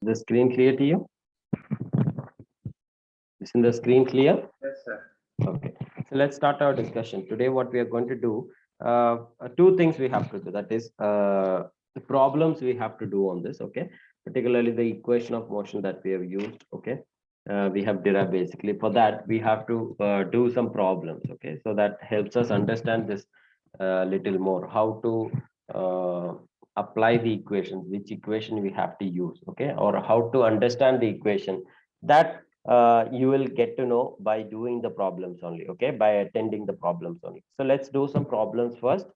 The screen clear to you? Isn't the screen clear? Yes, sir. Okay. So let's start our discussion. Today, what we are going to do, two things we have to do. That is, the problems we have to do on this. Okay. Particularly the equation of motion that we have used. Okay. We have derived basically. For that, we have to do some problems. Okay. So that helps us understand this little more. How to apply the equations, which equation we have to use. Okay. Or how to understand the equation. That you will get to know by doing the problems only, okay, by attending the problems only. So let's do some problems first,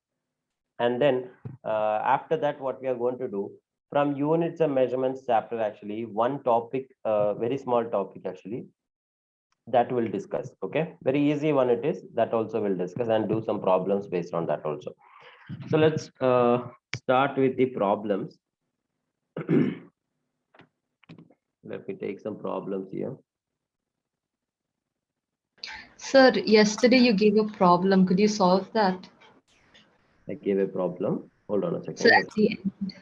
and then after that, what we are going to do from units and measurements chapter, actually one topic, very small topic actually, that we'll discuss. Okay, very easy one it is, that also we'll discuss and do some problems based on that also. So let's start with the problems. Let me take some problems here. Sir, yesterday you gave a problem. Could you solve that? I gave a problem. Hold on a So second. at the end.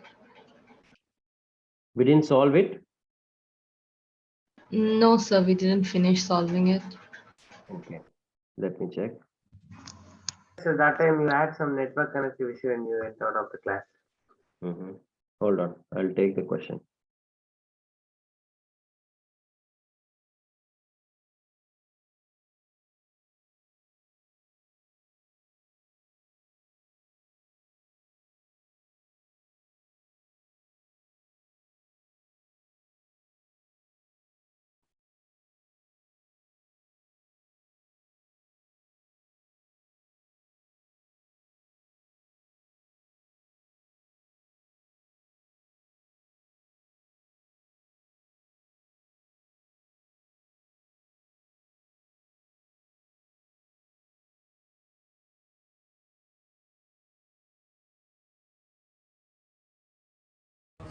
We didn't solve it. No, sir, we didn't finish solving it. Okay, let me check. So that time you had some network connectivity issue and you went out of the class. Hold on, I'll take the question.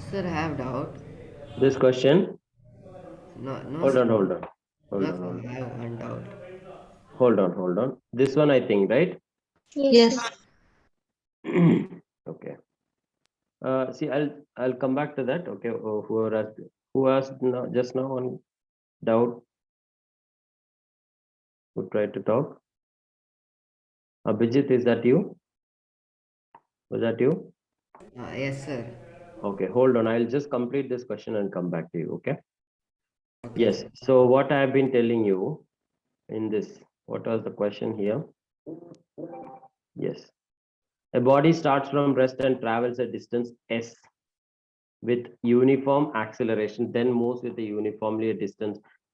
Sir, I have doubt. This question. No, no, Hold sir. on, hold on, hold No, on, sir, hold I on, have one doubt. hold on. This one, I think, right? Yes. Okay. See, I'll come back to that. Okay. Who asked now, just now on doubt? Who tried to talk? Abhijit, is that you? Was that you? Yes, sir. Okay, hold on. I'll just complete this question and come back to you. Okay. Okay, Yes. sir. So what I have been telling you in this, what was the question here? Yes. A body starts from rest and travels a distance s with uniform acceleration, then moves with a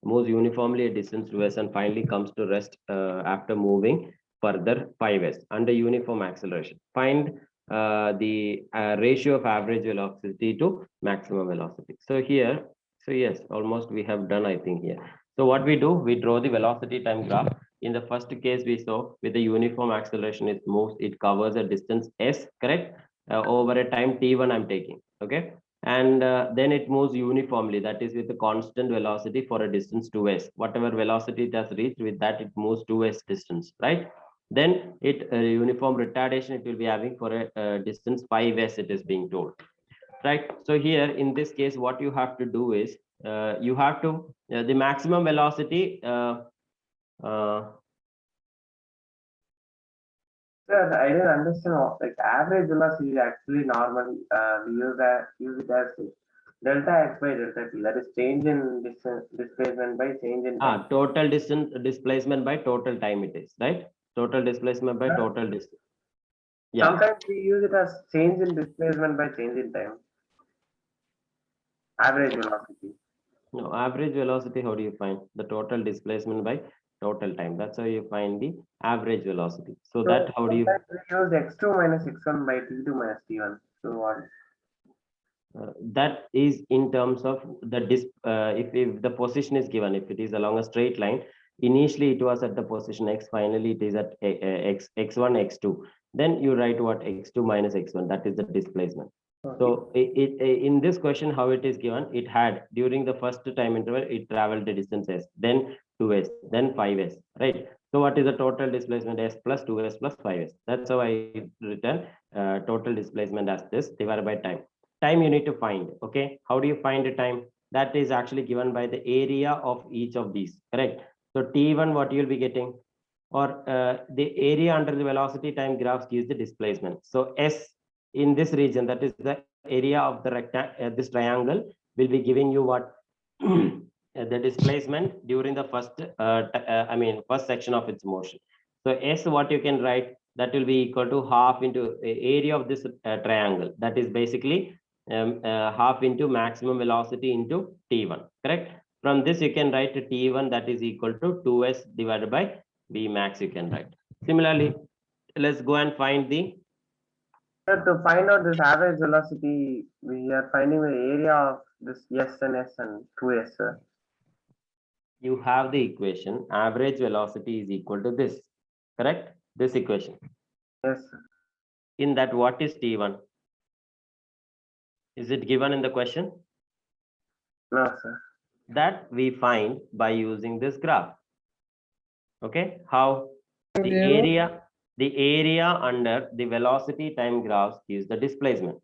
moves uniformly a distance to s, and finally comes to rest after moving further 5s under uniform acceleration. Find the ratio of average velocity to maximum velocity. So here, so yes, almost we have done, I think, here. So what we do, we draw the velocity time graph. In the first case, we saw with the uniform acceleration, it covers a distance s, correct? Over a time t1 I'm taking, okay? And then it moves uniformly, that is with a constant velocity for a distance 2s. Whatever velocity it has reached, with that it moves 2s distance, right? Then it uniform retardation it will be having for a distance 5s, it is being told, right? So here in this case, what you have to do is you have to the maximum velocity Sir, I didn't understand like average velocity is actually normal. We use it as delta x by delta t. That is change in distance displacement by change in time. total distance displacement by total time, it is, right? Total displacement by total distance. Yeah. Sometimes we use it as change in displacement by change in time. Average velocity. No, average velocity, how do you find? The total displacement by total time. That's how you find the average velocity. So that, how do you, sometimes we use x2 minus x1 by t2 minus t1. So what? that is in terms of the if the position is given, if it is along a straight line, initially it was at the position x, finally it is at x1, x2. Then you write what, x2 minus x1, that is the displacement. So in this question, how it is given, it had during the first time interval, it traveled the distance s, then 2s, then 5s, right? So what is the total displacement? S plus 2s plus 5s. That's how I written total displacement as this divided by time. Time you need to find. Okay, how do you find the time? that is actually given by the area of each of these, correct? So T1, what you'll be getting, or the area under the velocity time graphs gives the displacement. So S in this region, that is the area of the this triangle, will be giving you what? The displacement during the first, first section of its motion. So S, what you can write, that will be equal to half into area of this triangle. That is basically half into maximum velocity into T1, correct? From this, you can write T1, that is equal to 2S divided by V max, you can write. Similarly, let's go and find the, Sir, to find out this average velocity, we are finding the area of this S and 2S, sir. you have the equation, average velocity is equal to this, correct? This equation. Yes, sir. In that, what is T1? Is it given in the question? No, sir. That we find by using this graph. Okay, how? The area under the velocity time graphs gives the displacement.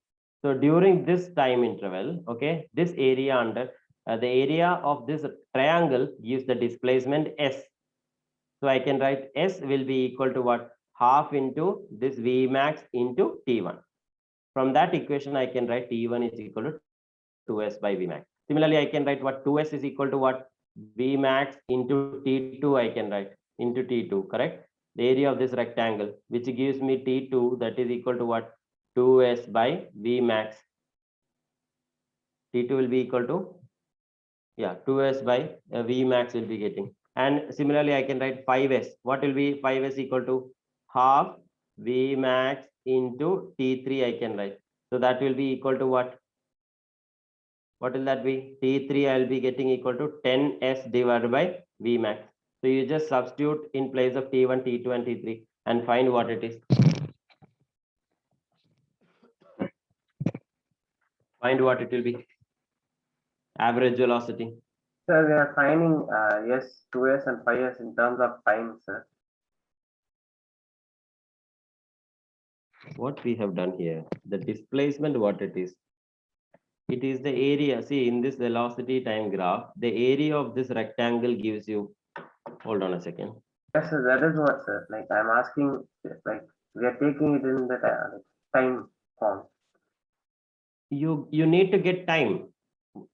So during this time interval, okay, this area under the area of this triangle gives the displacement S. So I can write S will be equal to what? Half into this V max into T1. From that equation, I can write T1 is equal to 2S by V max. Similarly, I can write what? 2S is equal to what? V max into T2, I can write into T2, correct? The area of this rectangle, which gives me T2, that is equal to what? 2S by V max. T2 will be equal to, yeah, 2S by V max will be getting. And similarly, I can write 5S. What will be 5S equal to? Half V max into T3, I can write. So that will be equal to what? What will that be? T3, I'll be getting equal to 10S divided by V max. So you just substitute in place of T1, T2, and T3 and find what it is. Find what it will be. Average velocity. Sir, we are finding S, 2S and 5S in terms of time, sir. What we have done here, the displacement, what it is. It is the area. See, in this velocity time graph, the area of this rectangle gives you, hold on a second. Yes, sir, that is what, sir. Like I'm asking, like we are taking it in the time form. You need to get time.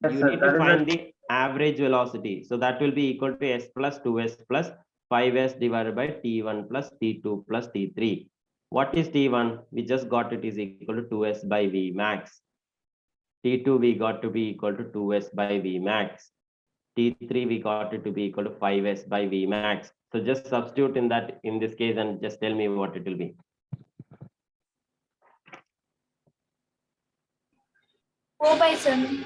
Yes, You sir, need that to is find a- the average velocity. So that will be equal to S plus 2S plus 5S divided by T1 plus T2 plus T3. What is T1? We just got it is equal to 2S by V max. T2 we got to be equal to 2S by V max. T3 we got it to be equal to 5S by V max. So just substitute in that in this case and just tell me what it will be. by 7.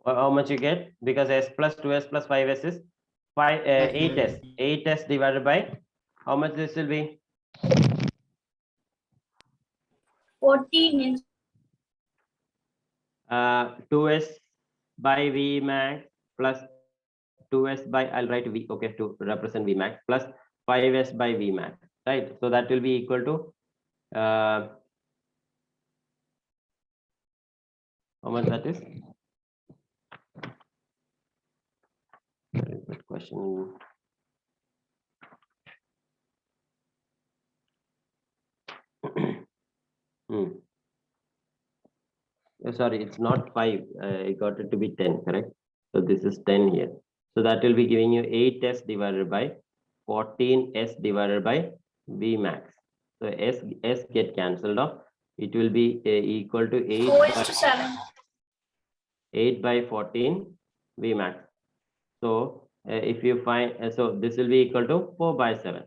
How much you get? Because S plus 2S plus 5S is 8S. 8S divided by how much this will be? 14 2S by V max plus 2S by, I'll write V, okay, to represent V max plus 5S by V max, right? So that will be equal to how much that is? Very good question. Sorry, it's not 5. I got it to be 10, correct? So this is 10 here. So that will be giving you 8S divided by 14S divided by V max. So S get cancelled off. It will be equal to 8 4 by, to 7. 8 by 14 V max. So if you find, so this will be equal to 4 by 7.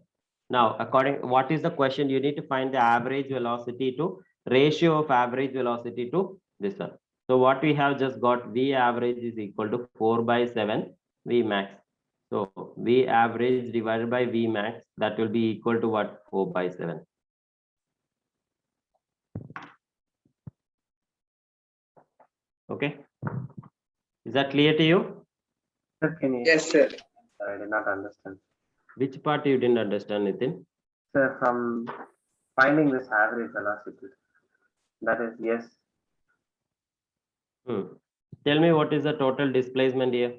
Now, what is the question? You need to find the average velocity to ratio of average velocity to this one. So what we have just got, V average is equal to 4 by 7 V max. So V average divided by V max, that will be equal to what? 4 by 7. Okay. Is that clear to you? Sir, can you? Yes, sir. I did not understand. Which part you didn't understand, Nitin? Sir, from finding this average velocity, that is yes. Tell me what is the total displacement here?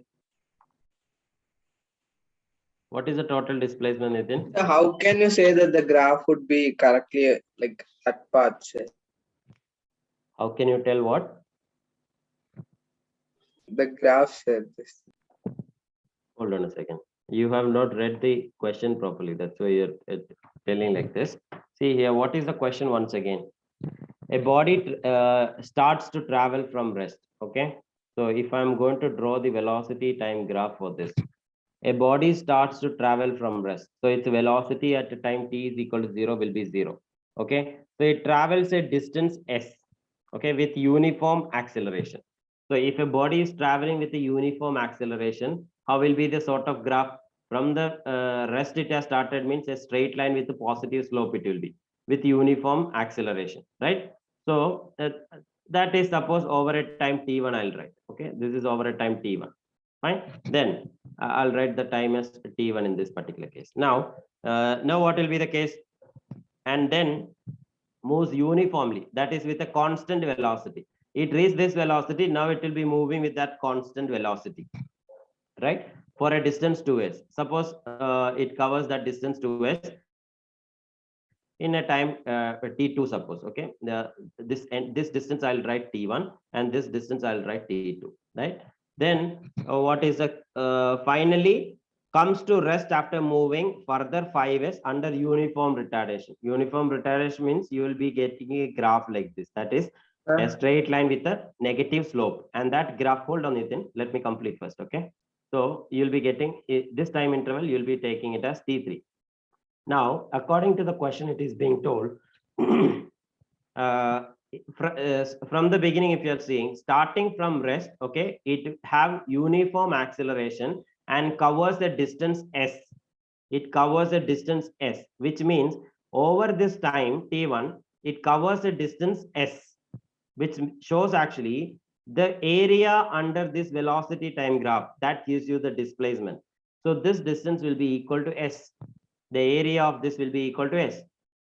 What is the total displacement, Nitin? So how can you say that the graph would be correctly like that path? Sir? How can you tell what? The graph said this. Hold on a second. You have not read the question properly. That's why you're telling like this. See here, what is the question once again? A body starts to travel from rest. Okay. So if I'm going to draw the velocity time graph for this, a body starts to travel from rest. So its velocity at the time t is equal to 0 will be 0. Okay. So it travels a distance s. Okay. With uniform acceleration. So if a body is traveling with a uniform acceleration, how will be the sort of graph? From the rest it has started means a straight line with a positive slope it will be with uniform acceleration, right? So that is suppose over a time t1 I'll write. Okay, this is over a time t1. Fine. Then I'll write the time as t1 in this particular case. Now what will be the case? And then moves uniformly, that is with a constant velocity. It reaches this velocity, now it will be moving with that constant velocity, right? For a distance 2s. Suppose it covers that distance 2s in a time t2, suppose. Okay, this distance I'll write t1 and this distance I'll write t2, right? Then what is the finally comes to rest after moving further 5s under uniform retardation. Uniform retardation means you will be getting a graph like this, that is a straight line with a negative slope, and that graph, hold on Nitin, let me complete first. Okay, so you'll be getting this time interval, you'll be taking it as t3. Now according to the question, it is being told from the beginning, if you're seeing starting from rest, okay, it have uniform acceleration and covers the distance s. It covers a distance s, which means over this time t1 it covers a distance s, which shows actually the area under this velocity time graph that gives you the displacement. So this distance will be equal to s. The area of this will be equal to s,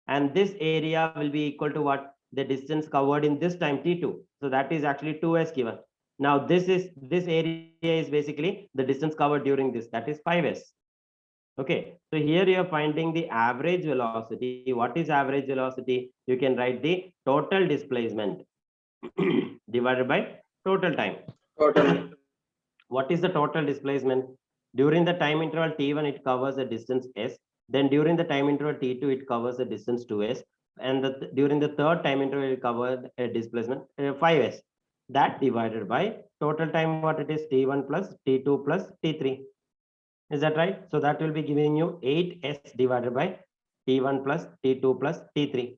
and this area will be equal to what? The distance covered in this time t2. So that is actually 2s given. Now this area is basically the distance covered during this, that is 5s. Okay, so here you are finding the average velocity. What is average velocity? You can write the total displacement divided by total time. Total. What is the total displacement? During the time interval t1, it covers the distance s. Then during the time interval t2, it covers the distance 2s. And during the third time interval, it covers a displacement 5s. That divided by total time, what it is, t1 plus t2 plus t3. Is that right? So that will be giving you 8s divided by t1 plus t2 plus t3.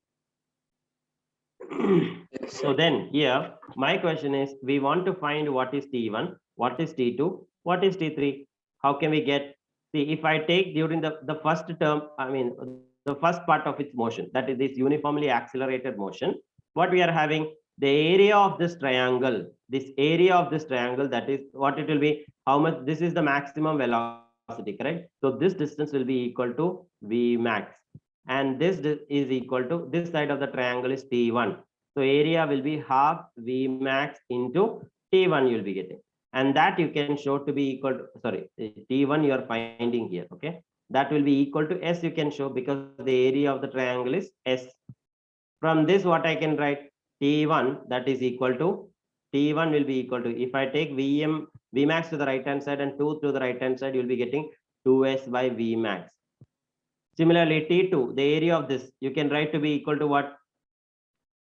So then here, my question is, we want to find what is t1, what is t2, what is t3. How can we get? See, if I take during the first term, I mean, the first part of its motion, that is this uniformly accelerated motion, what we are having, the area of this triangle, that is what it will be, how much, this is the maximum velocity, correct? So this distance will be equal to V max. And this is equal to, this side of the triangle is T1. So area will be half V max into T1 you'll be getting. And that you can show to be equal to, sorry, T1 you are finding here, okay? That will be equal to S you can show because the area of the triangle is S. From this, what I can write, T1 that is equal to, T1 will be equal to, if I take V max to the right hand side and 2 to the right hand side, you'll be getting 2S by V max. Similarly, T2, the area of this, you can write to be equal to what?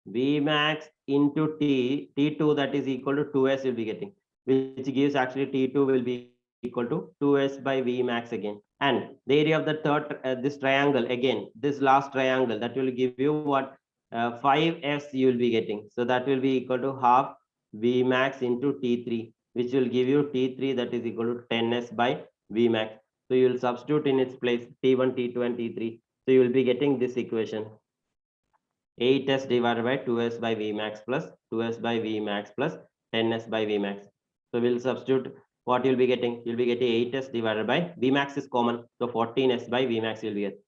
V max into T2 that is equal to 2S you'll be getting, which gives actually T2 will be equal to 2S by V max again. And the area of the third, this triangle again, this last triangle, that will give you what? 5S you will be getting. So that will be equal to half V max into T3, which will give you T3 that is equal to 10S by V max. So you will substitute in its place T1, T2, and T3. So you will be getting this equation. 8S divided by 2S by V max plus 2S by V max plus 10S by V max. So we'll substitute what you'll be getting. You'll be getting 8S divided by V max is common. So 14S by V max you'll be getting.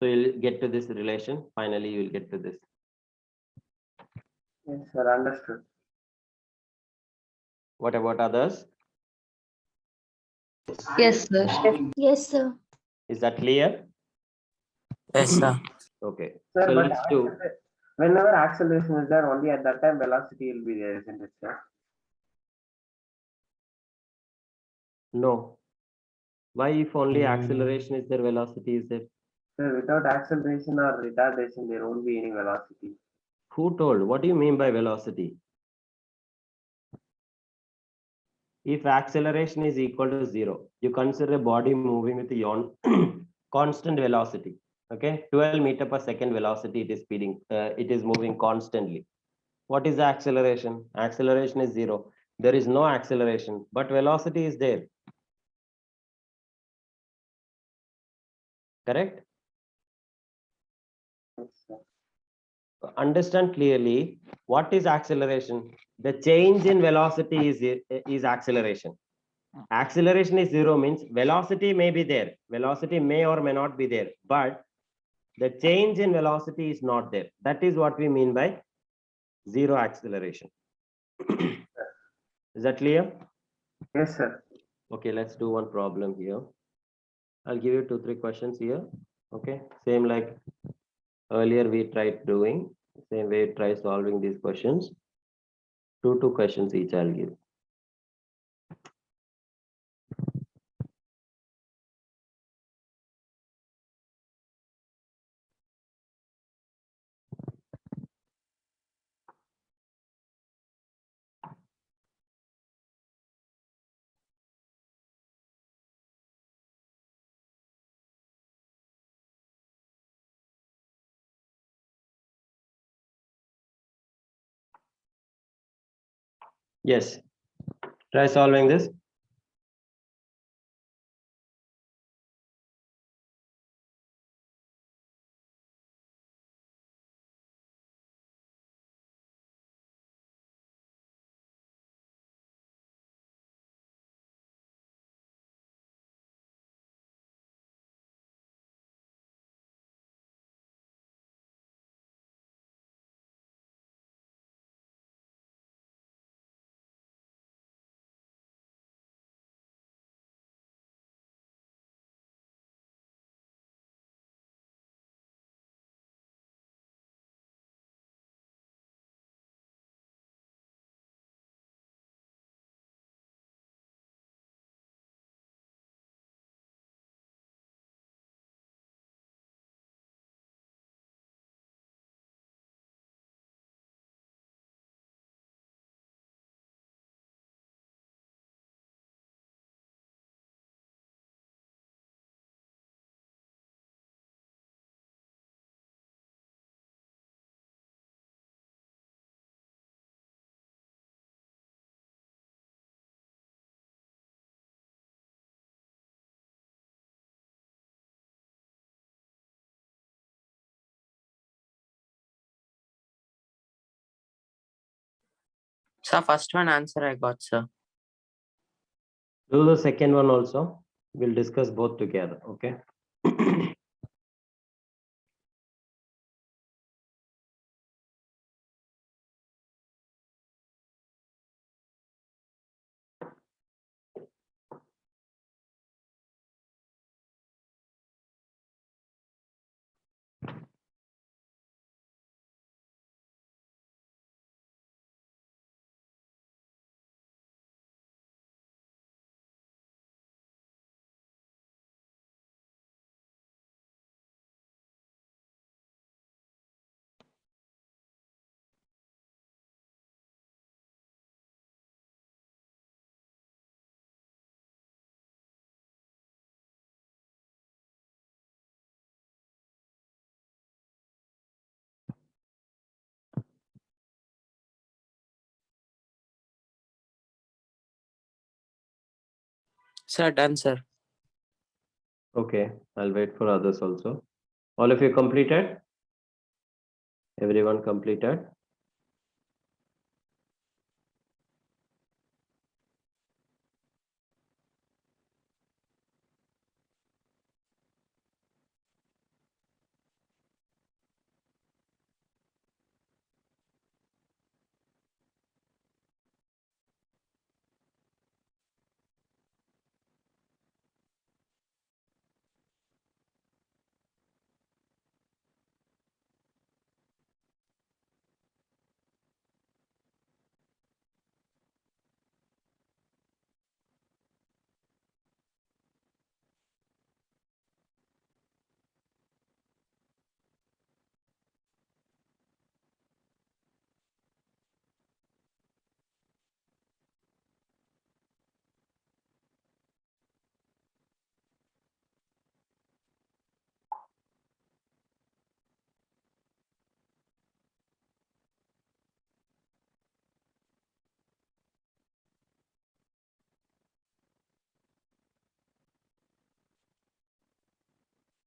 So you'll get to this relation. Finally, you will get to this. Yes, sir, understood. What about others? Yes, sir. Yes, sir. Is that clear? Yes, sir. Okay. Sir, So but let's do. whenever acceleration is there, only at that time velocity will be there, isn't it, sir? No. Why if only acceleration is there, velocity is there? Sir, without acceleration or retardation, there won't be any velocity. Who told? What do you mean by velocity? If acceleration is equal to 0, you consider a body moving with constant velocity. Okay, 12 meter per second velocity it is speeding, it is moving constantly. What is the acceleration? Acceleration is 0. There is no acceleration, but velocity is there. Correct? Yes, sir. Understand clearly what is acceleration. The change in velocity is acceleration. Acceleration is 0 means velocity may be there, velocity may or may not be there, but the change in velocity is not there. That is what we mean by zero acceleration. Is that clear? Yes, sir. Okay, let's do one problem here. I'll give you 2-3 questions here. Okay, same like earlier we tried doing, same way try solving these questions. 2 questions each I'll give. Yes, try solving this. Sir, first one answer I got, sir. Do the second one also. We'll discuss both together. Okay. Sir, done, sir. Okay, I'll wait for others also. All of you completed? Everyone completed?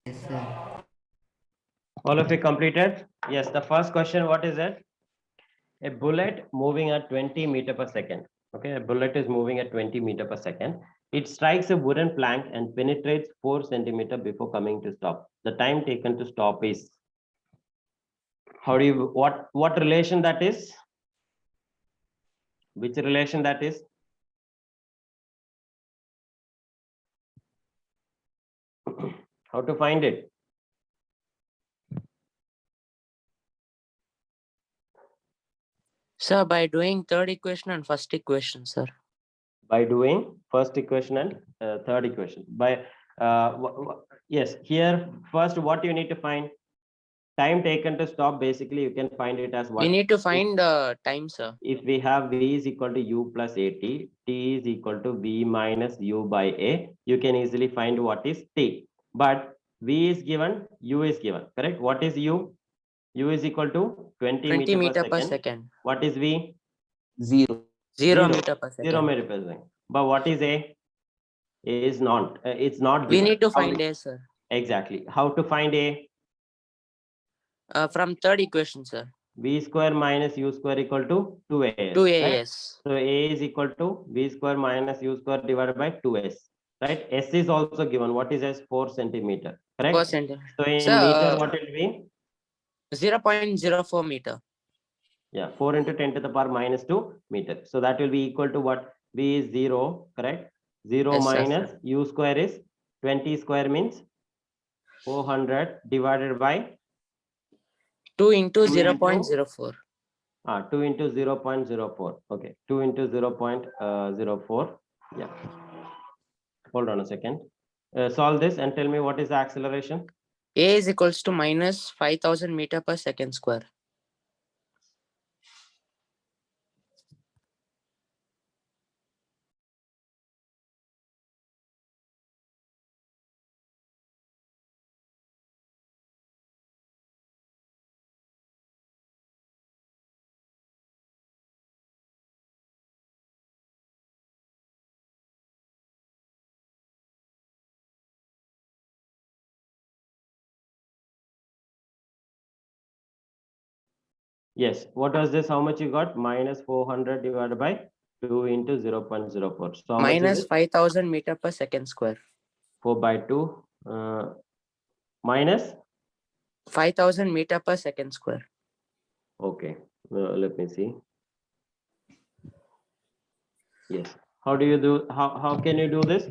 Yes, sir. All of you completed? Yes, the first question, what is it? A bullet moving at 20 meter per second. Okay, a bullet is moving at 20 meter per second. It strikes a wooden plank and penetrates 4 centimeter before coming to stop. The time taken to stop is, how do you, what relation that is? Which relation that is? How to find it? Sir, by doing third equation and first equation, sir. By doing first equation and third equation. By yes, here first what you need to find? Time taken to stop, basically you can find it as what? We need to find the time, sir. If we have v is equal to u plus at, t is equal to v minus u by a, you can easily find what is t. But v is given, u is given, correct? What is u? U is equal to 20 20 meter meter per per second. second. What is v? 0. 0 Zero. meter per 0 second. meter per second. But what is a? A is not, it's not We given. need to How find do- A, sir. Exactly. How to find a? From third equation, sir. V square minus u square equal to 2as. 2AS. So a is equal to v square minus u square divided by 2s. Right? S is also given. What is s? 4 centimeter. Correct? 4 centimeter. So in Sir, meter, what it will be? 0.04 meter. Yeah, 4 into 10 to the power minus 2 meter. So that will be equal to what? V is 0, correct? 0 Yes, sir. minus u square is 20 square means 400 divided by 2 into 2 into 0.04. 2 into 0.04. Okay, 2 into 0.04. Yeah. Hold on a second. Solve this and tell me what is the acceleration. A is equals to minus 5000 meter per second square. Yes. What was this? How much you got? Minus 400 divided by 2 into 0.04. So how much is Minus it? 5000 meter per second square. 4 by 2 minus. 5000 meter per second square. Okay. Let me see. Yes. How do you do? How can you do this?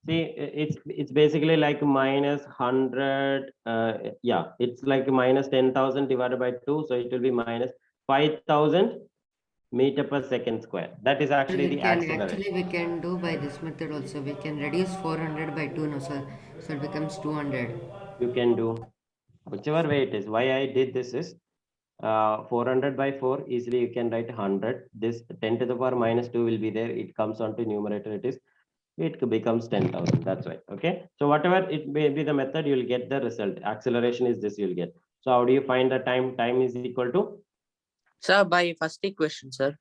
See, it's basically like minus 100. Yeah, it's like minus 10,000 divided by 2, so it will be minus 5,000 meter per second square. That is actually the acceleration. We can do by this method also. We can reduce 400 by 2, no, sir. So it becomes 200. You can do whichever way it is. Why I did this is 400 by 4, easily you can write 100. This 10 to the power minus 2 will be there. It comes on to numerator. It becomes 10,000. That's right. Okay. So whatever it may be the method, you'll get the result. Acceleration is this you'll get. So how do you find the time? Time is equal to Sir, by first equation, sir.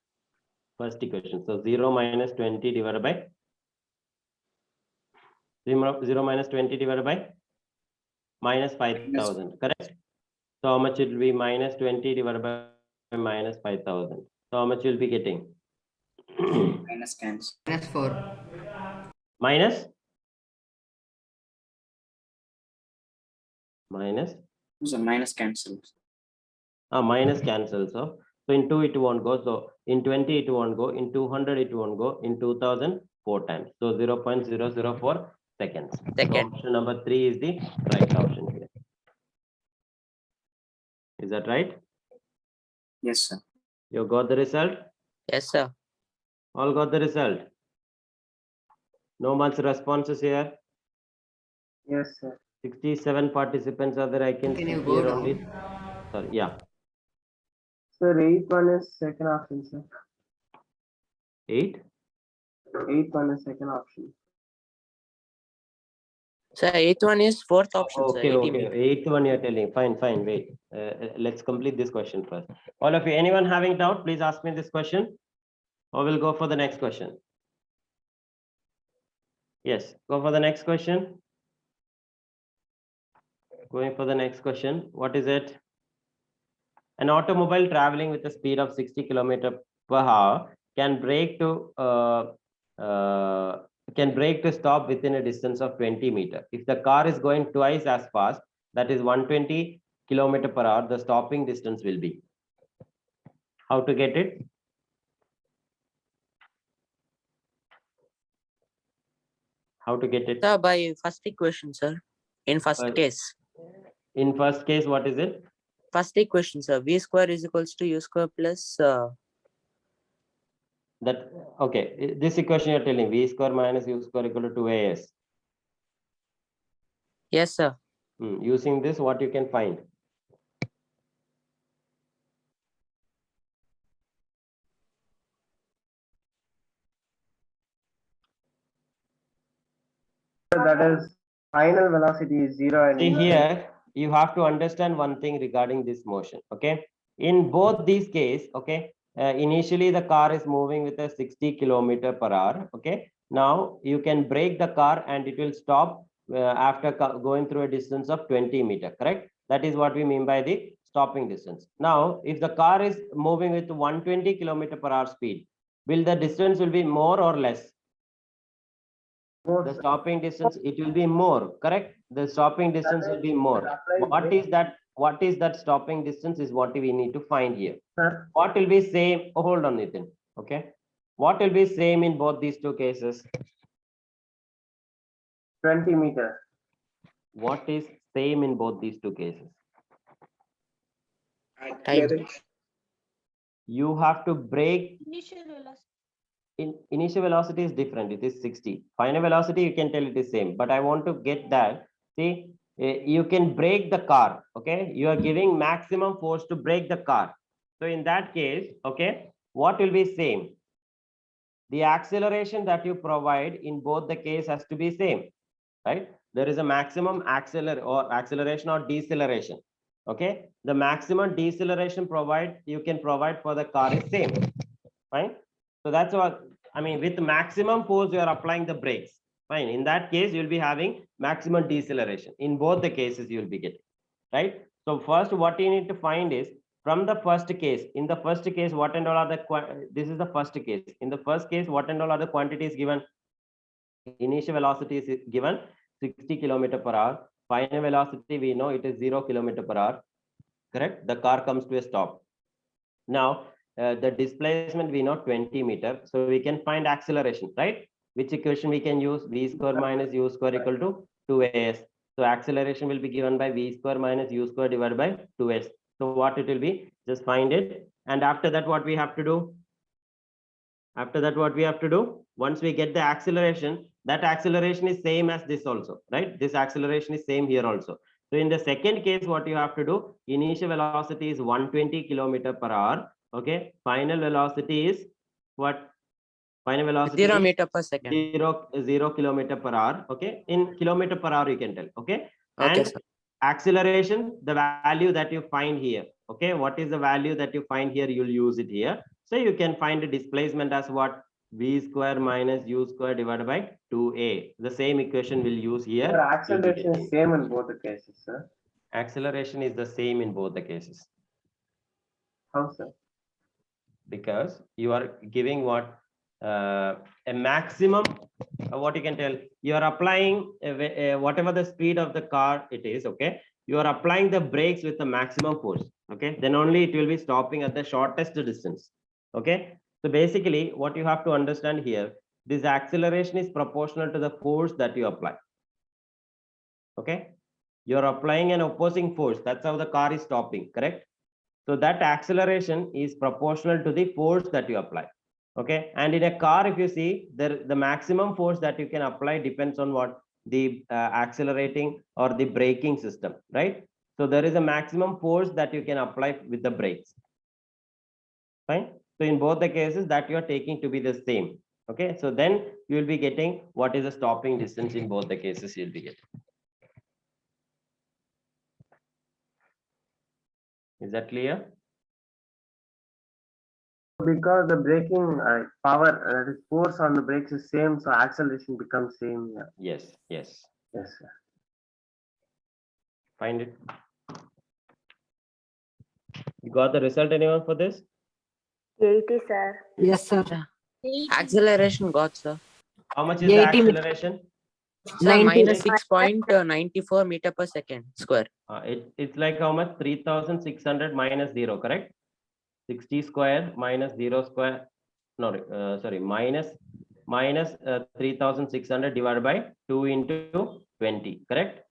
first equation. So 0 minus 20 divided by 0 minus 20 divided by minus 5,000. Correct. So how much it will be? Minus 20 divided by minus 5,000. So how much you'll be getting? Minus cancel. Minus 4. Minus minus So minus cancel. minus cancel. So in 2 it won't go. So in 20 it won't go. In 200 it won't go. In 2000 4 times. So 0.004 seconds. So Second. option number 3 is the right option here. Is that right? Yes, sir. You got the result? Yes, sir. All got the result? No much responses here. Yes, sir. 67 participants are there. I can Can see you go here only. down? Sorry, yeah. Sir, eighth one is second option, sir. 8. Eighth one is second option. Sir, eighth one is fourth option, sir. Okay, 80 okay. meter. Eighth one you're telling. Fine, fine. Wait. Let's complete this question first. All of you, anyone having doubt, please ask me this question. Or we'll go for the next question. Yes, go for the next question. Going for the next question. What is it? An automobile traveling with a speed of 60 km per hour can brake to stop within a distance of 20 meters. If the car is going twice as fast, that is 120 km per hour, the stopping distance will be. How to get it? How to get it? Sir, by first equation, sir. In first case. In first case, what is it? First equation, sir. V square is equals to U square plus That okay. This equation you're telling V square minus U square equal to 2AS. yes, sir. Using this, what you can find? So that is final velocity is 0 and See here, you have to understand one thing regarding this motion. Okay, in both these cases, okay, initially the car is moving with a 60 km per hour. Okay, now you can brake the car and it will stop after going through a distance of 20 meter. Correct? That is what we mean by the stopping distance. Now, if the car is moving with 120 km per hour speed, will the distance will be more or less? The stopping distance, it will be more, correct? The stopping distance will be more. What is that stopping distance is what we need to find here. Sir, What will be same? Oh, hold on, Nitin. Okay. What will be same in both these two cases? 20 meters. What is same in both these two cases? Acceleration. You have to brake. Initial velocity. Initial velocity is different. It is 60. Final velocity, you can tell it is same. But I want to get that. See, you can brake the car. Okay. You are giving maximum force to brake the car. So in that case, okay, what will be same? The acceleration that you provide in both the case has to be same, right? There is a maximum acceleration or deceleration. Okay. The maximum deceleration you can provide for the car is same. Fine. So that's what I mean. With maximum force, you are applying the brakes. Fine. In that case, you'll be having maximum deceleration. In both the cases, you'll be getting, right? So first, what you need to find is from the first case. In the first case, what and all are the this is the first case. In the first case, what and all are the quantities given? Initial velocity is given 60 km per hour. Final velocity, we know it is 0 km per hour. Correct? The car comes to a stop. Now, the displacement we know 20 meter, so we can find acceleration, right? Which equation we can use? V square minus U square equal to 2AS. So acceleration will be given by V square minus U square divided by 2S. So what it will be? Just find it. And after that, what we have to do? After that, what we have to do? Once we get the acceleration, that acceleration is same as this also, right? This acceleration is same here also. So in the second case, what you have to do? Initial velocity is 120 km per hour. Okay. Final velocity is what? Final velocity 0 is meter per second. 0 km per hour. Okay. In kilometer per hour, you can tell. Okay. Okay, And sir. acceleration, the value that you find here. Okay. What is the value that you find here? You'll use it here. So you can find the displacement as what? V square minus U square divided by 2A. The same equation we'll use here. Sir, acceleration is same in both the cases, sir. Acceleration is the same in both the cases. How, sir? Because you are giving what? A maximum, what you can tell, you are applying whatever the speed of the car it is, okay? You are applying the brakes with the maximum force, okay? Then only it will be stopping at the shortest distance, okay? So basically, what you have to understand here, this acceleration is proportional to the force that you apply, okay? You're applying an opposing force. That's how the car is stopping, correct? So that acceleration is proportional to the force that you apply. Okay. And in a car, if you see the maximum force that you can apply depends on what? The accelerating or the braking system, right? So there is a maximum force that you can apply with the brakes. Fine. So in both the cases that you are taking to be the same. Okay. So then you will be getting what is the stopping distance in both the cases you'll be getting. Is that clear? Because the braking power, that is force on the brakes is same, so acceleration becomes same. Yeah. Yes. Yes. Yes, sir. Find it. You got the result, anyone, for this? 80, sir. Yes, sir. Acceleration got, sir. How much is the 80 meter. acceleration? Sir, 90. minus 6.94 meter per second square. It's like how much? 3,600 minus 0, correct? 60 square minus 0 square. No, sorry, minus 3,600 divided by 2 into 20, correct?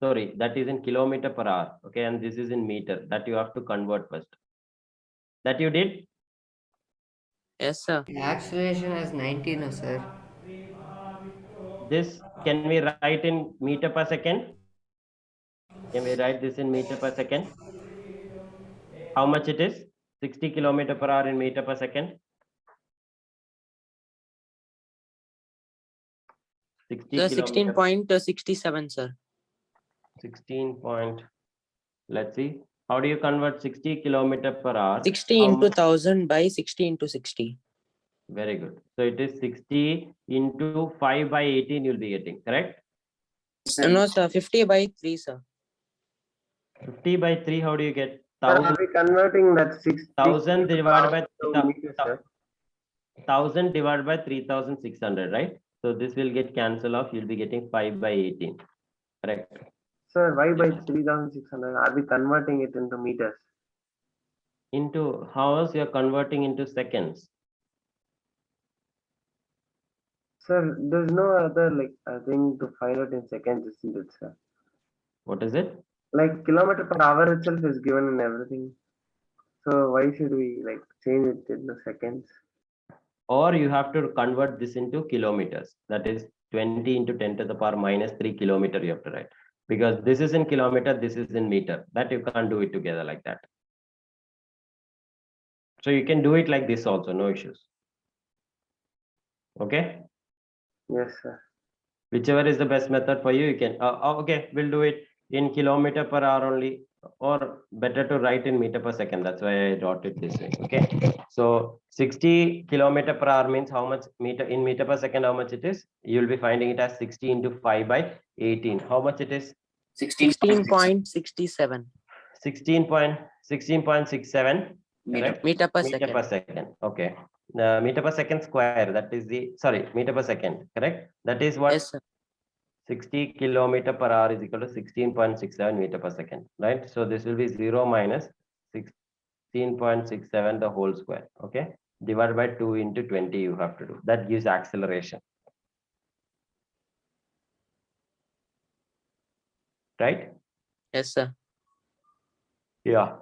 Sorry, that is in kilometer per hour. Okay, and this is in meter. That you have to convert first. That you did? Yes, sir. The acceleration is 90, no, sir. This can we write in meter per second? Can we write this in meter per second? How much it is? 60 kilometer per hour in meter per second. 60 Sir, kilometer. 16.67, sir. 16 point. Let's see. How do you convert 60 kilometer per hour? 60 How into much? 1000 by 60 into 60. Very good. So it is 60 into 5 by 18 you'll be getting, correct? No, sir, 50 by 3, sir. 50 by 3, how do you get? Sir, 1000, are we converting that 60? 1000 divided by to meters, sir? 1000 divided by 3,600, right? So this will get cancelled off. You'll be getting 5 by 18, correct? Sir, why by 3,600? Are we converting it into meters? Into hours, you're converting into seconds. Sir, there's no other thing to find out in seconds, isn't it, sir? What is it? Like kilometer per hour itself is given in everything. So why should we change it into seconds? Or you have to convert this into kilometers. That is 20 into 10 to the power minus 3 kilometer you have to write. Because this is in kilometer, this is in meter. That you can't do it together like that. So you can do it like this also, no issues. Okay? Yes, sir. Whichever is the best method for you, you can. Okay, we'll do it in kilometer per hour only, or better to write in meter per second. That's why I wrote it this way. Okay. So 60 kilometer per hour means how much meter in meter per second, how much it is? You'll be finding it as 60 into 5 by 18. How much it is? 16.67 16.67 meter per meter second. per second. Okay. Meter per second square. That is the meter per second. Correct. That is what? Yes, sir. 60 kilometer per hour is equal to 16.67 meter per second, right? So this will be 0 minus 16.67 the whole square, okay? Divided by 2 into 20 you have to do. That gives acceleration. Right? Yes, sir. Yeah.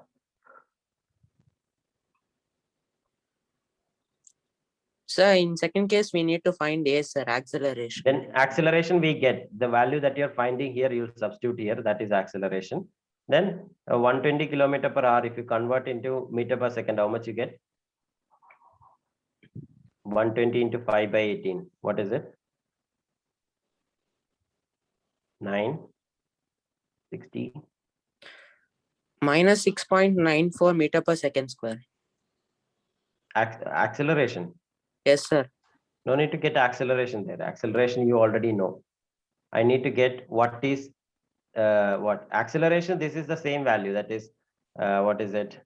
Sir, in second case, we need to find A, sir, acceleration. Then acceleration we get the value that you're finding here, you'll substitute here, that is acceleration. Then 120 kilometer per hour, if you convert into meter per second, how much you get? 120 into 5 by 18. What is it? 9, 60. Minus 6.94 meter per second square. Acceleration. Yes, sir. No need to get acceleration there. Acceleration you already know. I need to get what is what acceleration. This is the same value. That is what is it?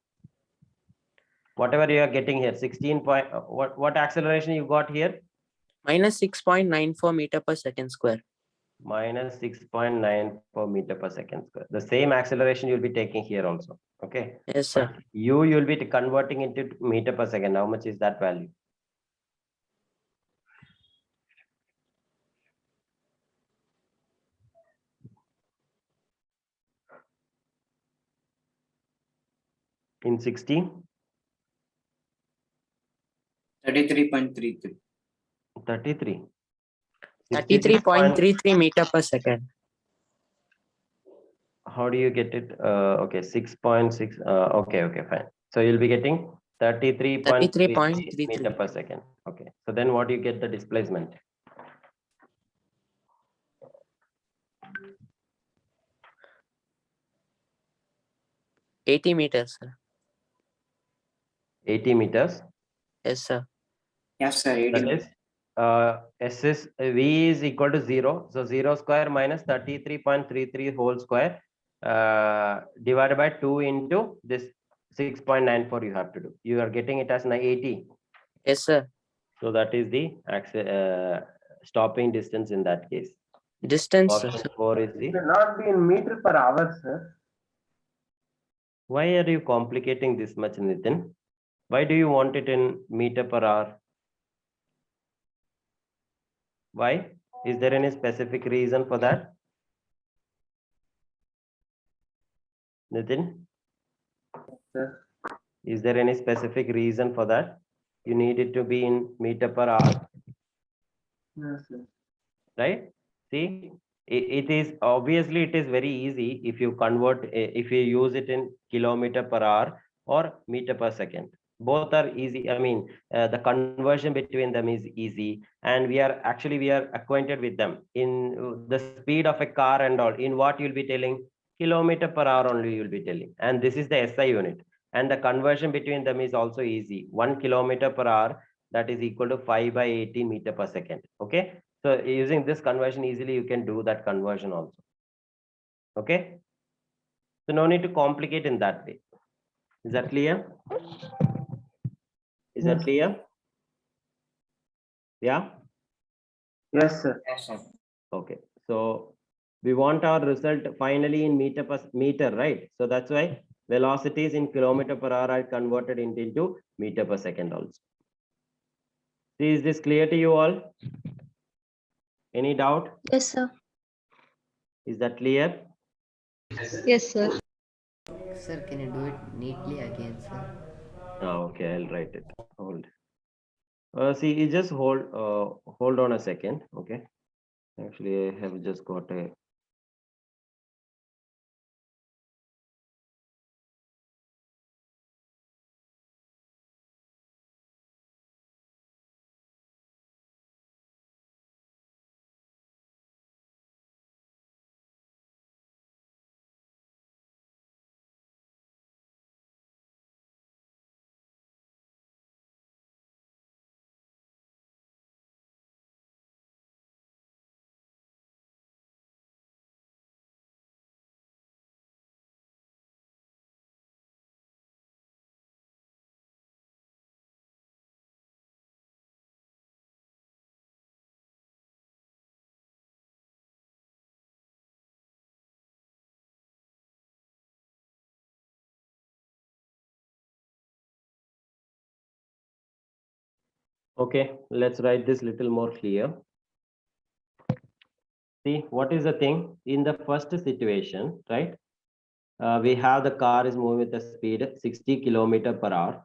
Whatever you are getting here, 16 point. What acceleration you got here? Minus 6.94 meter per second square. Minus 6.94 meter per second square. The same acceleration you'll be taking here also. Okay. Yes, sir. But you'll be converting into meter per second. How much is that value? In 60? 33.33. 33. 33.33 meter per second. How do you get it? Okay, 6.6. Okay, fine. So you'll be getting 33.33 meter per second. Okay. So then what do you get the displacement? $80 meters, sir. 80 meters. Yes, sir. Yes, sir. 80 That is V is equal to 0. So 0 square minus 33.33 whole square. divided by 2 into this 6.94 you have to do. You are getting it as 80. Yes, sir. So that is the stopping distance in that case. Distance, sir. Option 4 is It the. will not be in meter per hour, sir. Why are you complicating this much, Nitin? Why do you want it in meter per hour? Why? Is there any specific reason for that? Nitin, Sir. is there any specific reason for that? You need it to be in meter per hour, Yes, sir. right? See, it is obviously it is very easy if you convert, if you use it in kilometer per hour or meter per second. Both are easy. I mean, the conversion between them is easy, and we are acquainted with them. In the speed of a car and all, in what you'll be telling, kilometer per hour only you'll be telling, and this is the SI unit, and the conversion between them is also easy. 1 kilometer per hour, that is equal to 5 by 18 meter per second. Okay, so using this conversion easily you can do that conversion also. Okay, so no need to complicate in that way. Is that clear? Is that Yes. clear? Yeah. Yes, sir. Okay, so we want our result finally in meter per meter, right? So that's why velocities in kilometer per hour are converted into meter per second also. See, is this clear to you all? Any doubt? Yes, sir. Is that clear? Yes, sir. Sir, can you do it neatly again, sir? Okay, I'll write it. Hold. See, you just hold on a second. Okay. Actually, I have just got a. Okay, let's write this little more clear. See, what is the thing in the first situation, right? We have the car is moving with a speed 60 kilometer per hour.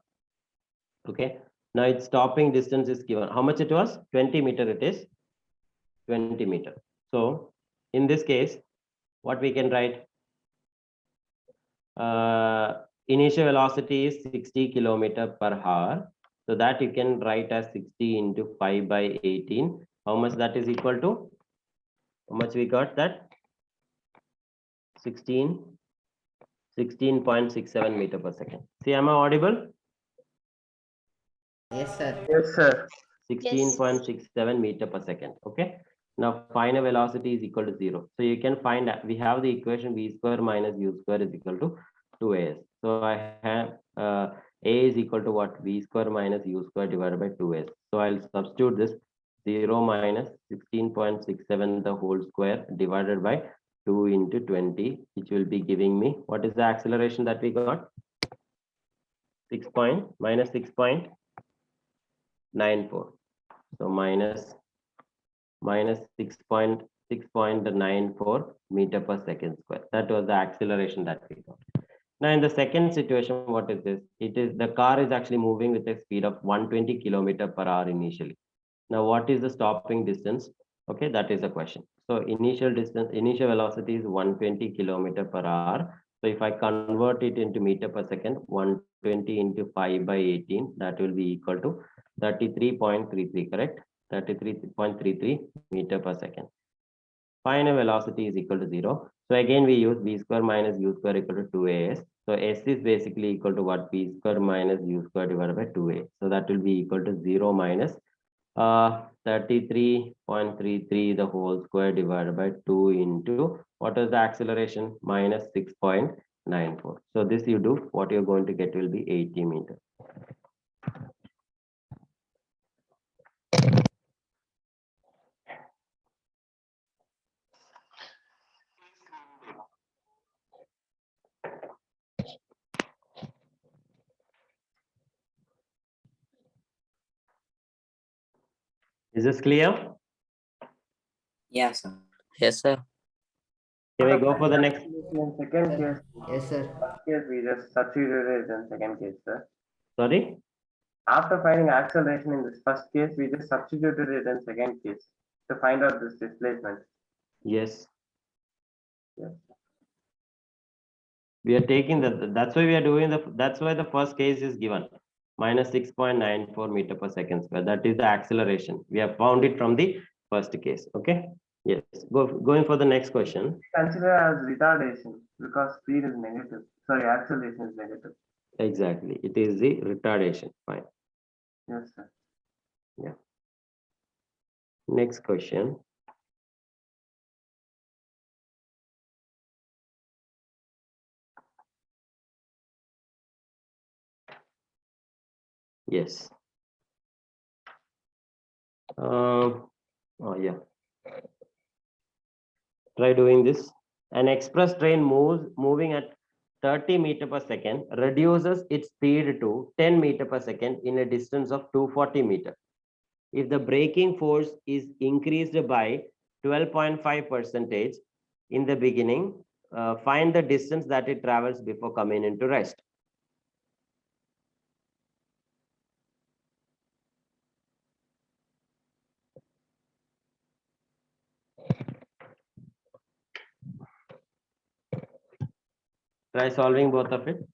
Okay, now its stopping distance is given. How much it was? 20 meter. It is 20 meter. So in this case, what we can write? Initial velocity is 60 kilometer per hour. So that you can write as 60 into 5 by 18. How much that is equal to? How much we got that? 16.67 meter per second. See, am I audible? Yes, sir. Yes, sir. 16.67 meter per second. Okay. Now final velocity is equal to 0. So you can find that we have the equation v square minus u square is equal to 2as. So I have a is equal to what? V square minus u square divided by 2s. So I'll substitute this 0 minus 16.67 the whole square divided by 2 into 20, which will be giving me, what is the acceleration that we got? 6.94. So minus 6.94 meter per second square. That was the acceleration that we got. Now in the second situation, what is this? It is the car is actually moving with a speed of 120 kilometer per hour initially. Now what is the stopping distance? Okay, that is the question. So initial velocity is 120 kilometer per hour. So if I convert it into meter per second, 120 into 5 by 18, that will be equal to 33.33, correct? 33.33 meter per second. Final velocity is equal to 0. So again, we use v square minus u square equal to 2as. So s is basically equal to what? V square minus u square divided by 2a. So that will be equal to 0 minus 33.33 the whole square divided by 2 into what is the acceleration? Minus 6.94. So this you do, what you're going to get will be 80 meters. Is this clear? Yeah, sir. Yes, sir. Can we go for the next? In second case, Yes, sir. first case we just substituted it in second case, sir. Sorry? After finding acceleration in this first case, we just substituted it in second case to find out this displacement. Yes. Yes. We are taking that's why we are doing that's why the first case is given. Minus 6.94 meter per second square. That is the acceleration. We have found it from the first case. Okay. Yes. Going for the next question. Consider as retardation because speed is negative. Sorry, acceleration is negative. Exactly. It is the retardation. Fine. Yes, sir. Next question. Yes. Oh yeah. Try doing this. An express train moving at 30 meter per second reduces its speed to 10 meter per second in a distance of 240 meter. If the braking force is increased by 12.5% in the beginning, find the distance that it travels before coming into rest. Try solving both of it.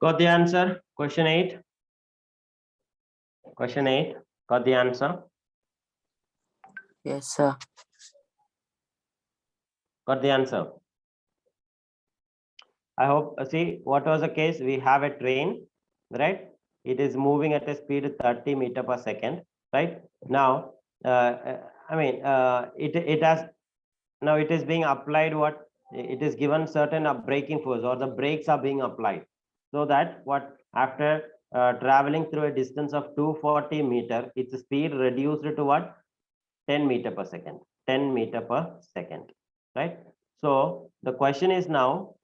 Got the answer? Question 8. Question 8. Got the answer? Yes, sir. Got the answer? I hope, see, what was the case? We have a train, right? It is moving at a speed of 30 meter per second, right? Now, it has, now it is being applied what? It is given certain braking force or the brakes are being applied. So that what after traveling through a distance of 240 meter, its speed reduced to what? 10 meter per second, 10 meter per second, right? So the question is now,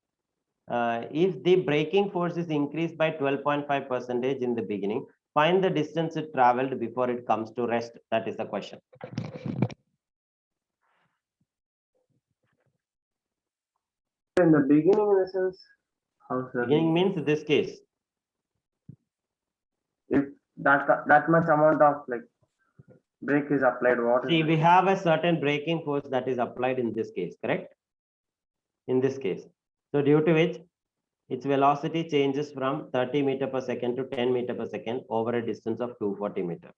if the braking force is increased by 12.5% in the beginning, find the distance it traveled before it comes to rest. That is the question. In the beginning, in the sense, How, sir? Beginning means this case. If that much amount of like brake is applied, what is See, the- we have a certain braking force that is applied in this case, correct? In this case. So due to which its velocity changes from 30 meter per second to 10 meter per second over a distance of 240 meter.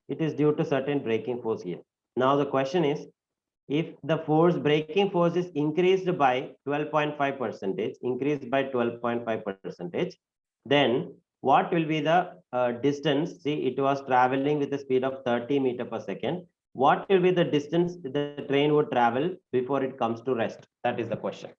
It is due to certain braking force here. Now the question is, if the braking force is increased by 12.5%, increased by 12.5%, then what will be the distance? See, it was traveling with a speed of 30 meter per second. What will be the distance the train would travel before it comes to rest? That is the question.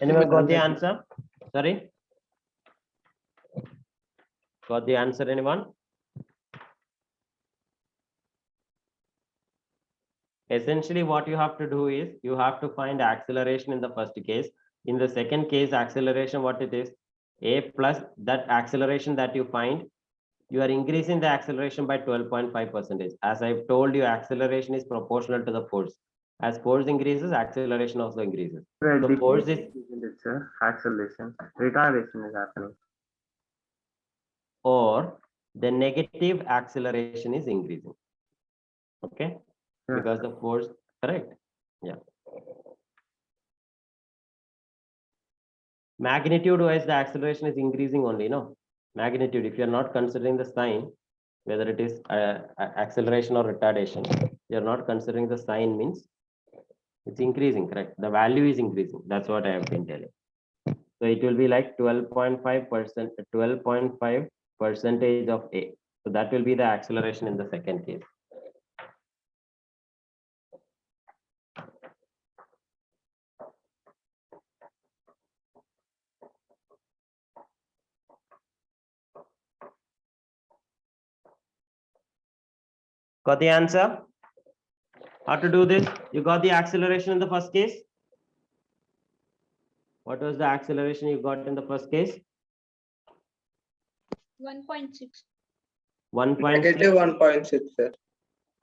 Anyone got the answer? Sorry? Got the answer, anyone? Essentially, what you have to do is you have to find acceleration in the first case. In the second case, acceleration, what it is? A plus that acceleration that you find, you are increasing the acceleration by 12.5%. As I've told you, acceleration is proportional to the force. As force increases, acceleration also increases. The force is, isn't it, sir? Acceleration, retardation is happening. or the negative acceleration is increasing. Okay, Yes, because sir. the force, correct? Yeah. Magnitude wise, the acceleration is increasing only, no? Magnitude, if you're not considering the sign, whether it is acceleration or retardation, you're not considering the sign means it's increasing, correct? The value is increasing. That's what I have been telling. So it will be like 12.5%, 12.5% of A. So that will be the acceleration in the second case. Got the answer? How to do this? You got the acceleration in the first case? What was the acceleration you got in the first case? 1.6. 1.6. Negative 1.6, sir.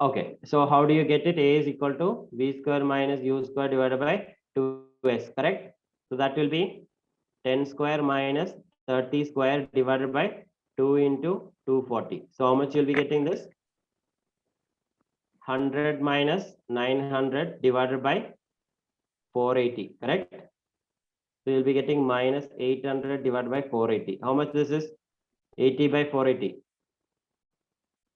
Okay, so how do you get it? A is equal to v square minus u square divided by 2s, correct? So that will be 10 square minus 30 square divided by 2 into 240. So how much you'll be getting this? 100 minus 900 divided by 480, correct? So you'll be getting minus 800 divided by 480. How much this is? 80 by 480.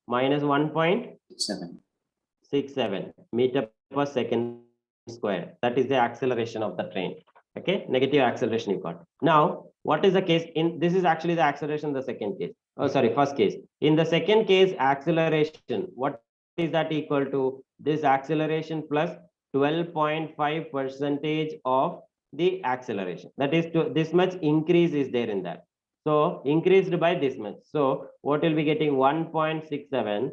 Minus 1.67 meter per second square. That is the acceleration of the train. Okay, negative acceleration you got. Now, what is the case in this is actually the acceleration in the second case. Oh, sorry, first case. In the second case, acceleration, what is that equal to? This acceleration plus 12.5% of the acceleration. That is to this much increase is there in that. So increased by this much. So what will be getting 1.67,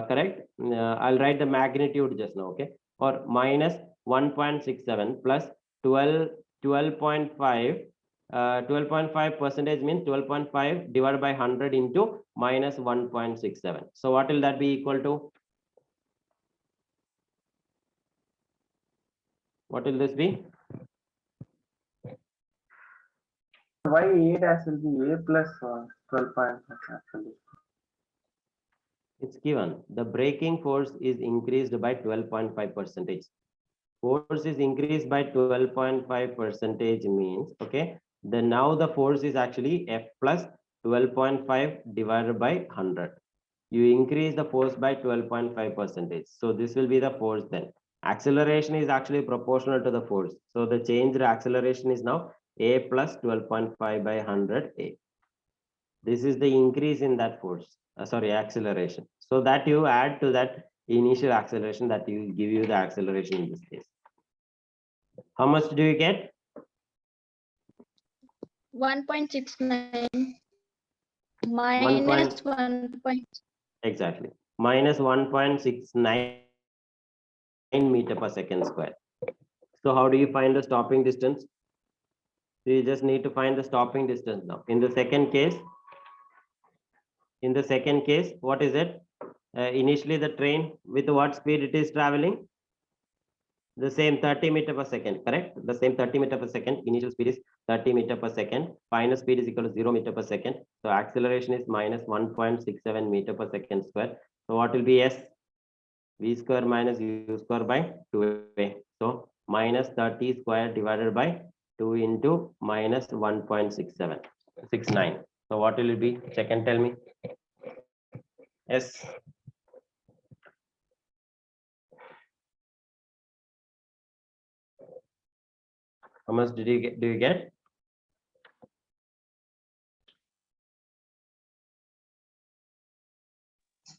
correct? I'll write the magnitude just now, okay? Or minus 1.67 plus 12.5. 12.5% means 12.5 divided by 100 into minus 1.67. So what will that be equal to? What will this be? Why A dash will be A plus 12.5 actually? It's given. The braking force is increased by 12.5%. Force is increased by 12.5% means, okay, then now the force is actually F plus 12.5 divided by 100. You increase the force by 12.5%. So this will be the force then. Acceleration is actually proportional to the force. So the changed acceleration is now A plus 12.5 by 100 A. This is the increase in that force, sorry, acceleration. So that you add to that initial acceleration that will give you the acceleration in this case. How much do you get? 1.69 1 minus 1. Exactly. Minus 1.69 meter per second square. So how do you find the stopping distance? So you just need to find the stopping distance now. In the second case, what is it? Initially the train with what speed it is traveling? The same 30 meter per second, correct? The same 30 meter per second. Initial speed is 30 meter per second. Final speed is equal to 0 meter per second. So acceleration is minus 1.67 meter per second square. So what will be S? V square minus U square by 2A. So minus 30 square divided by 2 into minus 1.69. So what will it be? Check and tell me. S. How much did you get? Do you get?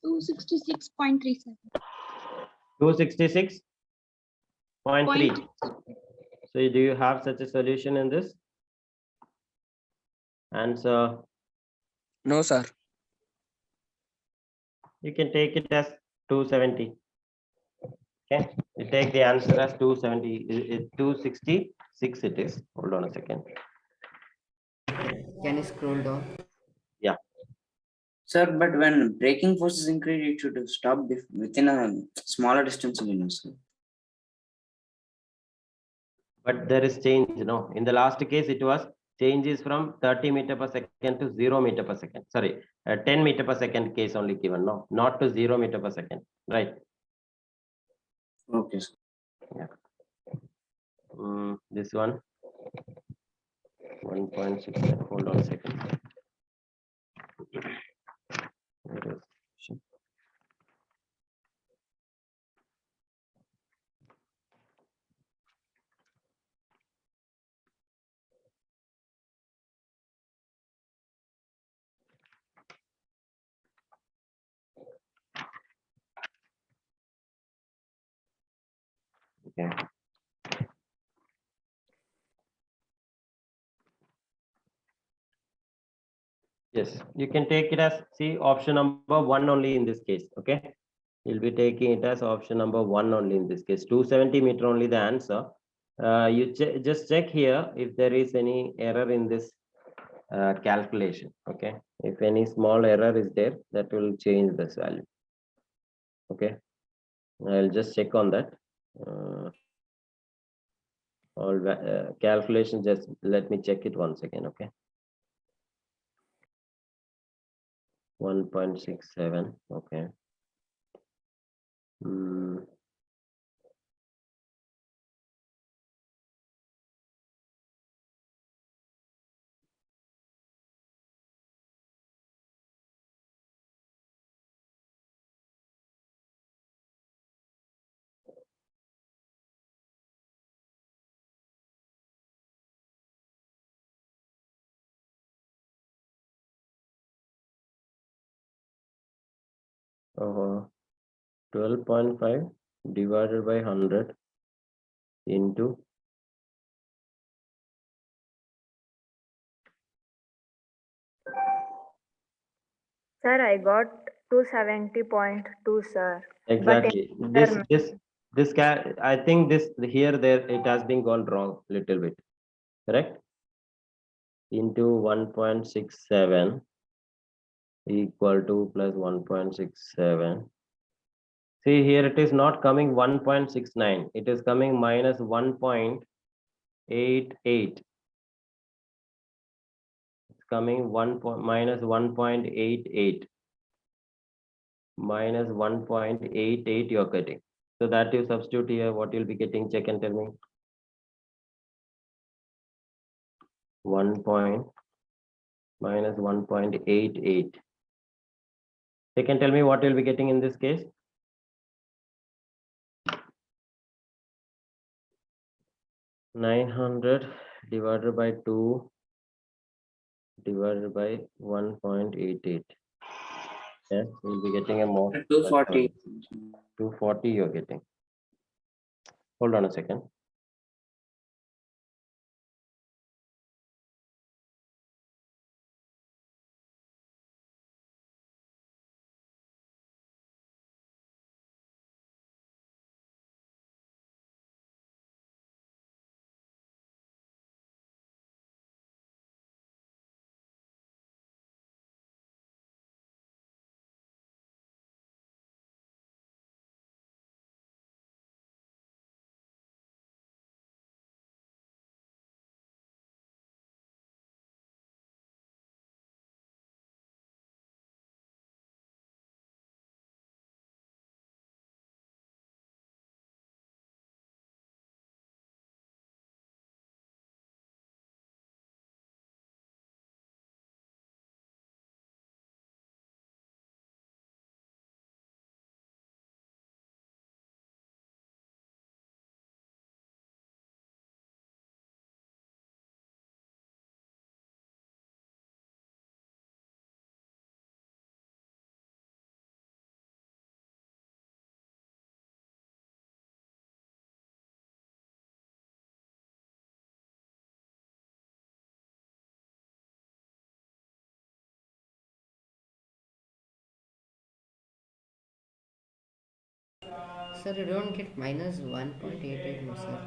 266.37. 266.3. So do you have such a solution in this? Answer. No, sir. You can take it as 270. Okay, you take the answer as 270. 266 it is. Hold on a second. Can you scroll down? Sir, but when braking force is increased, it should stop within a smaller distance only, no, sir. But there is change, in the last case it was changes from 30 meter per second to 0 meter per second. Sorry, 10 meter per second case only given, no, not to 0 meter per second, right? Okay, sir. This one 1.6. Hold on a second. Where is- Okay. Yes, you can take it as, see, option number 1 only in this case. Okay, you'll be taking it as option number 1 only in this case. 270 meter only the answer. You just check here if there is any error in this calculation. Okay, if any small error is there, that will change this value. Okay, I'll just check on that. All calculation, just let me check it once again. Okay, 1.67. Okay. Uh, 12.5 divided by 100 into Sir, I got 270.2, sir. exactly Sir, I think this here there it has been gone wrong little bit, correct? Into 1.67 equal to plus 1.67. See here it is not coming 1.69, it is coming minus 1.88. It's coming minus 1.88. Minus 1.88 you're getting. So that you substitute here, what you'll be getting, check and tell me. 1 point minus 1.88. Check and tell me what you'll be getting in this case. 900 divided by 2 divided by 1.88. Yes, you'll be getting a more. 240. 240 you're getting. Hold on a second. Sir, you don't get minus 1.88, no, sir.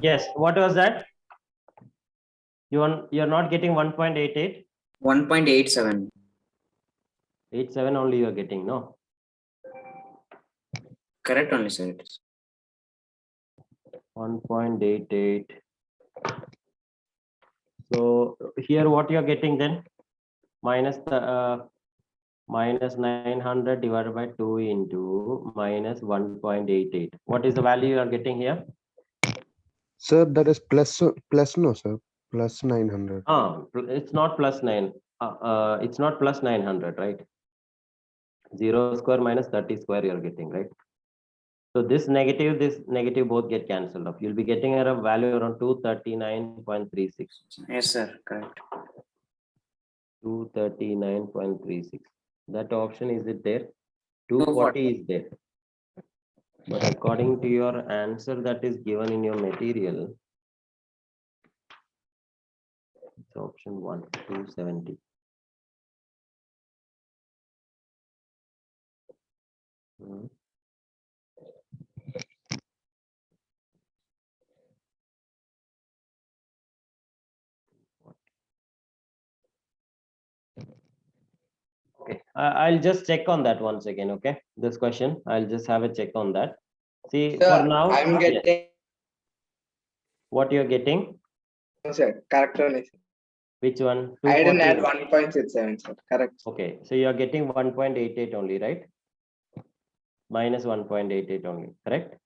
Yes, what was that? You're not getting 1.88, 1.87. 87 only you're getting, no? Correct only, sir. It is. 1.88. So here what you're getting then? Minus 900 divided by 2 into minus 1.88. What is the value you are getting here? Sir, that is plus no, sir. Plus 900. It's not plus 9. It's not plus 900, right? 0 square minus 30 square you're getting, right? So this negative both get cancelled off. You'll be getting a value around 239.36. Yes, sir. Correct. 239.36. That option, is it there? 240 is there. But according to your answer that is given in your material, it's option 1, 270. Hmm. Okay, I'll just check on that once again. Okay, this question, I'll just have a check on that. See, for Sir, now, I'm yes, getting, what you're getting, no, sir, correct only, sir. which one? I didn't add 240. 1.67, sir. Correct. Okay, so you're getting 1.88 only, right? Minus 1.88 only, correct?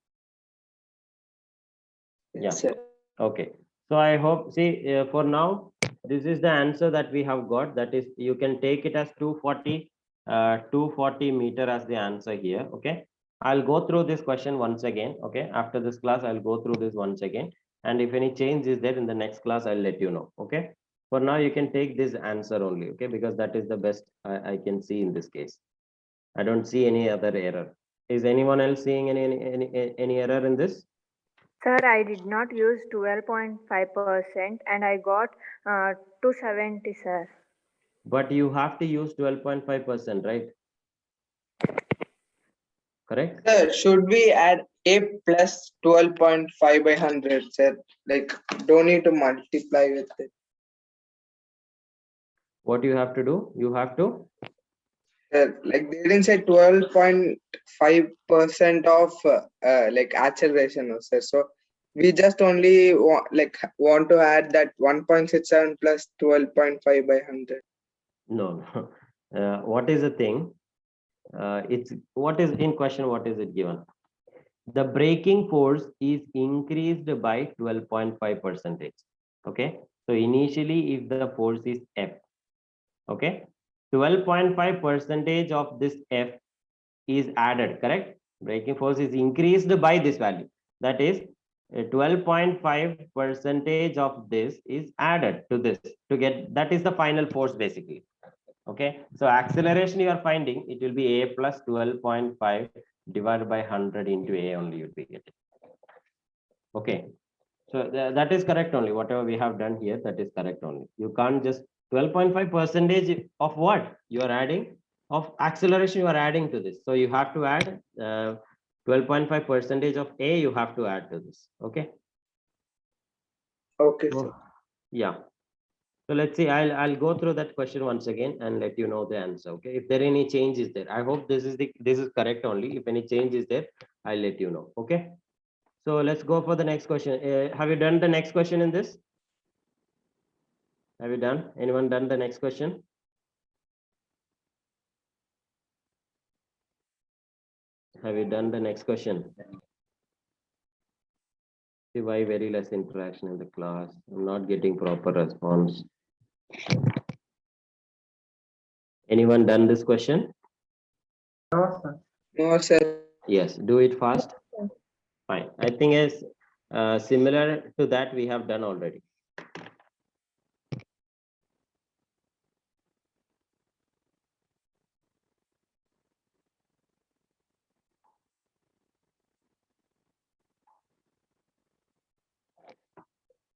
Yeah. Yes, sir. Okay, so I hope, see, for now, this is the answer that we have got. That is, you can take it as 240 meter as the answer here. Okay, I'll go through this question once again. Okay, after this class, I'll go through this once again. And if any change is there in the next class, I'll let you know. Okay, for now, you can take this answer only. Okay, because that is the best I can see in this case. I don't see any other error. Is anyone else seeing any error in this? Sir, I did not use 12.5% and I got 270, sir. But you have to use 12.5%, right? Correct? Sir, should we add a plus 12.5 by 100, sir? Like, don't need to multiply with it. What you have to do? You have to, Sir, like they didn't say 12.5% of like acceleration, no, sir. So we just only want to add that 1.67 plus 12.5 by 100. no. What is the thing? It's what is in question, what is it given? The braking force is increased by 12.5 percentage. Okay. So initially, if the force is F, okay, 12.5 percentage of this F is added, correct? Braking force is increased by this value. That is 12.5 percentage of this is added to this to get, that is the final force basically. Okay, so acceleration you are finding, it will be A plus 12.5 divided by 100 into A only you'll be getting. Okay, so that is correct only. Whatever we have done here, that is correct only. You can't just 12.5 percentage of what you are adding, of acceleration you are adding to this. So you have to add 12.5 percentage of A you have to add to this. Okay. Okay, So, sir. yeah. So let's see, I'll go through that question once again and let you know the answer. Okay, if there are any changes there, I hope this is correct only. If any change is there, I'll let you know. Okay, so let's go for the next question. Have you done the next question in this? Have you done? Anyone done the next question? Have you done the next question? See why very less interaction in the class. I'm not getting proper response. Anyone done this question? No, sir. No, sir. Yes, do it fast. Fine. I think it's similar to that we have done already.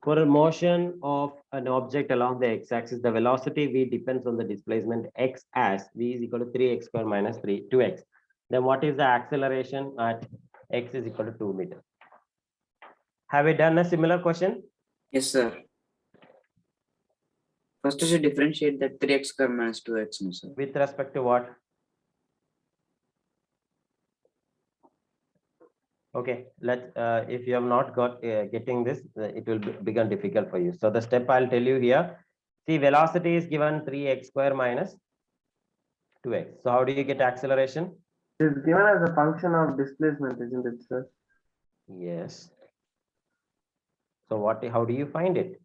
For a motion of an object along the x-axis, the velocity v depends on the displacement x as v is equal to 3x square minus 2x. Then what is the acceleration at x is equal to 2 meters? Have we done a similar question? Yes, sir. First, you should differentiate that 3x square minus 2x, no, sir. With respect to what? Okay, if you have not got getting this, it will become difficult for you. So the step I'll tell you here, see, velocity is given 3x square minus 2x. So how do you get acceleration? It is given as a function of displacement, isn't it, sir? Yes. So how do you find it?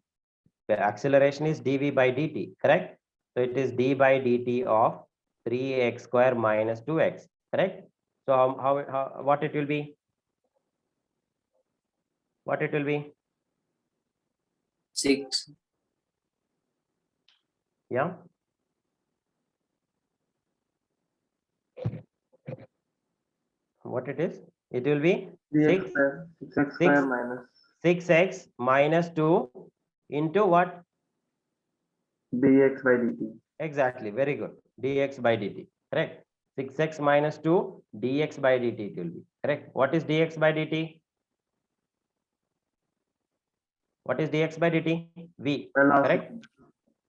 The acceleration is dv by dt, correct? So it is d by dt of 3x square minus 2x, correct? So what it will be? What it will be? 6. Yeah. What it is? It will be 3x square, 6x square minus 6x minus 2 into what? dx by dt. Exactly. Very good. Dx by dt. Correct. 6x minus 2 dx by dt it will be. Correct. What is dx by dt? What is dx by dt? V. Velocity. Correct.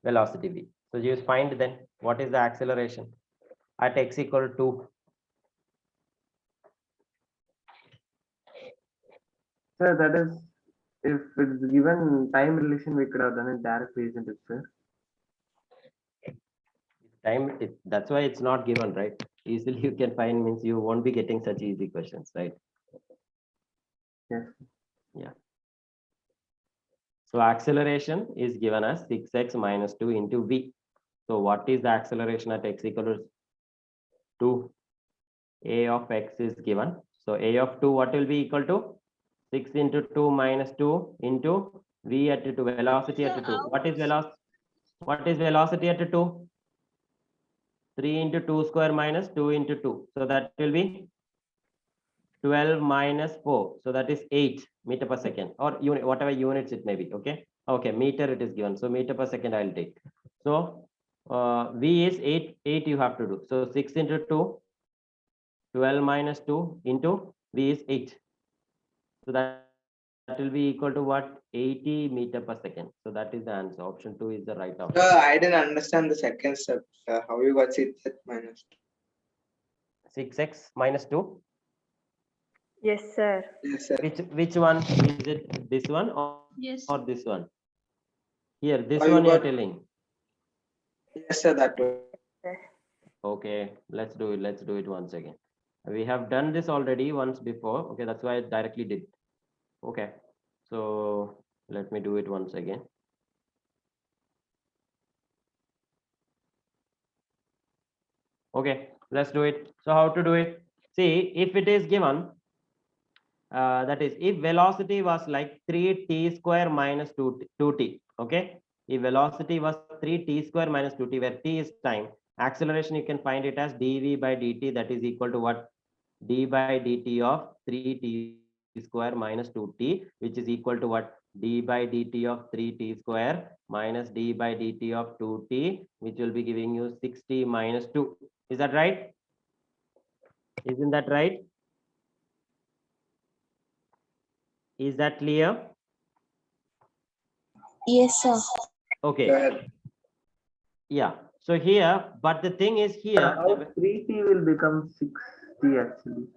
Velocity v. So you find then what is the acceleration at x equal to 2? Sir, that is, if it's given time relation, we could have done it directly, isn't it, sir? That's why it's not given, right? Easily you can find, means you won't be getting such easy questions, right? Yes. Yeah. So acceleration is given as 6x minus 2 into v. So what is the acceleration at x equal to 2? A of x is given. So a of 2, what will be equal to? 6 into 2 minus 2 into v at 2, velocity at 2. What is velocity? What is velocity at 2? 3 into 2 square minus 2 into 2. So that will be 12 minus 4. So that is 8 meter per second, or unit, whatever units it may be. Okay. Okay. Meter it is given. So meter per second I'll take. So v is 8 you have to do. So 6 into 2, 12 minus 2 into v is 8. So that will be equal to what? 80 meter per second. So that is the answer. Option 2 is the right option. I didn't understand the second step. How you got 6x minus 6x minus 2. Yes, sir. 2? Yes, sir. Which one is it? This one or this one? Here, this How you one you are got- telling. Yes, sir, that one. Okay, let's do it. Let's do it once again. We have done this already once before. Okay, that's why I directly did. Okay, so let me do it once again. Okay, let's do it. So how to do it? See, if it is given, that is, if velocity was like 3t square minus 2t, okay? If velocity was 3t square minus 2t, where t is time, acceleration you can find it as dv by dt, that is equal to what? D by dt of 3t square minus 2t, which is equal to what? D by dt of 3t square minus d by dt of 2t, which will be giving you 6t minus 2. Is that right? Isn't that right? Is that clear? Yes, sir. Okay. Sir, Yeah. So here, but the thing is here, How 3t will become 6t actually?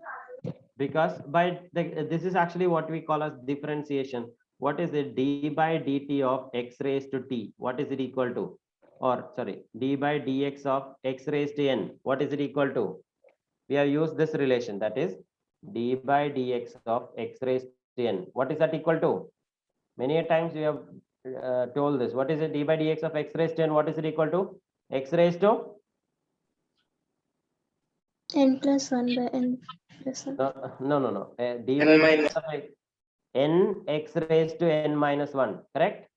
because by this is actually what we call as differentiation. What is it? D by dt of x raised to t. What is it equal to? Or sorry, d by dx of x raised to n. What is it equal to? We have used this relation, that is d by dx of x raised to n. What is that equal to? Many a times we have told this. What is it? D by dx of x raised to n. What is it equal to? X raised to N plus 1 by n plus 1. no. D N by minus- dx of n x raised to n minus 1. Correct?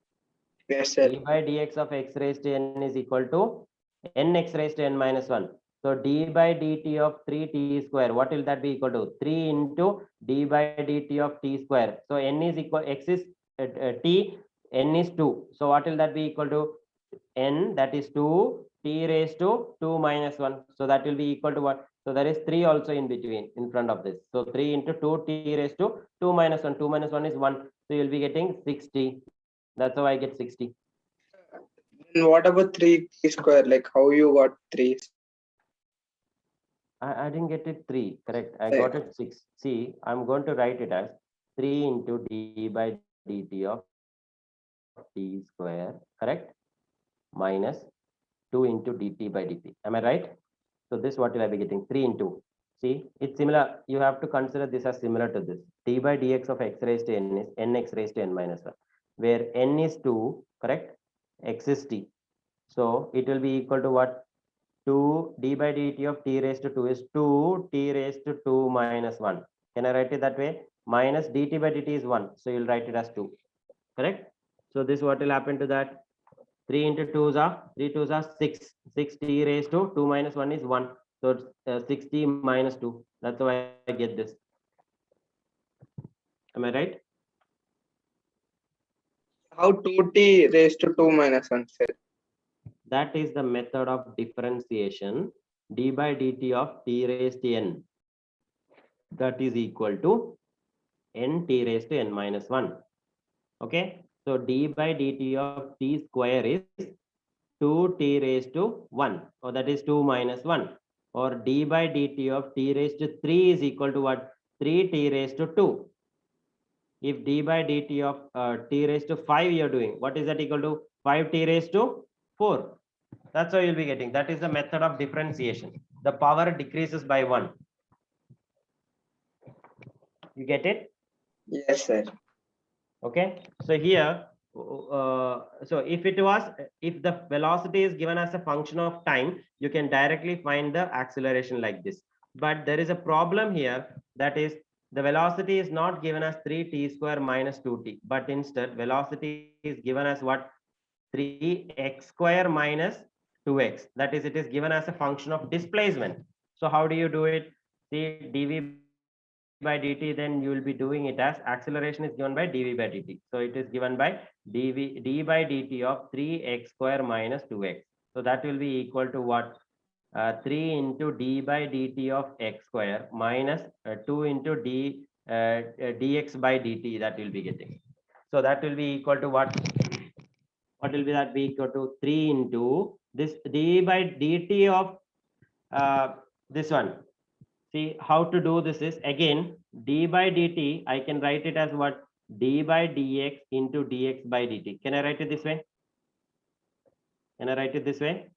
yes, sir. D by dx of x raised to n is equal to n x raised to n minus 1. So d by dt of 3t square, what will that be equal to? 3 into d by dt of t square. So n is equal, x is t, n is 2. So what will that be equal to? N, that is 2 t raised to 2 minus 1. So that will be equal to what? So there is 3 also in between, in front of this. So 3 into 2 t raised to 2 minus 1. 2 minus 1 is 1. So you'll be getting 60. That's how I get 60. And what about 3t square? Like how you got 3? I didn't get it 3, correct? I Yeah. got it 6. See, I'm going to write it as 3 into d by dt of t square, correct? Minus 2 into dt by dt. Am I right? So this what will I be getting? 3 into. See, it's similar. You have to consider this as similar to this. D by dx of x raised to n is nx raised to n minus 1, where n is 2, correct? X is t. So it will be equal to what? 2 d by dt of t raised to 2 is 2 t raised to 2 minus 1. Can I write it that way? Minus dt by dt is 1. So you'll write it as 2, correct? So this what will happen to that? 3 into 2s are 3 2s are 6. 6 t raised to 2 minus 1 is 1. So it's 60 minus 2. That's why I get this. Am I right? How 2t raised to 2 minus 1, sir? That is the method of differentiation. D by dt of t raised to n. That is equal to n t raised to n minus 1. Okay. So d by dt of t square is 2t raised to 1, or that is 2 minus 1, or d by dt of t raised to 3 is equal to what? 3t raised to 2. If d by dt of t raised to 5 you're doing, what is that equal to? 5t raised to 4. That's how you'll be getting. That is the method of differentiation. The power decreases by 1. You get it? Yes, sir. Okay. So here, so if the velocity is given as a function of time, you can directly find the acceleration like this. But there is a problem here, that is the velocity is not given as 3t square minus 2t, but instead velocity is given as what? 3x square minus 2x. That is, it is given as a function of displacement. So how do you do it? See, dv by dt, then you will be doing it as acceleration is given by dv by dt. So it is given by d by dt of 3x square minus 2x. So that will be equal to what? 3 into d by dt of x square minus 2 into dx by dt, that will be getting. So that will be equal to what? What will be that be equal to? 3 into this d by dt of this one. See, how to do this is, again, d by dt, I can write it as what? D by dx into dx by dt. Can I write it this way? Can I write it this way?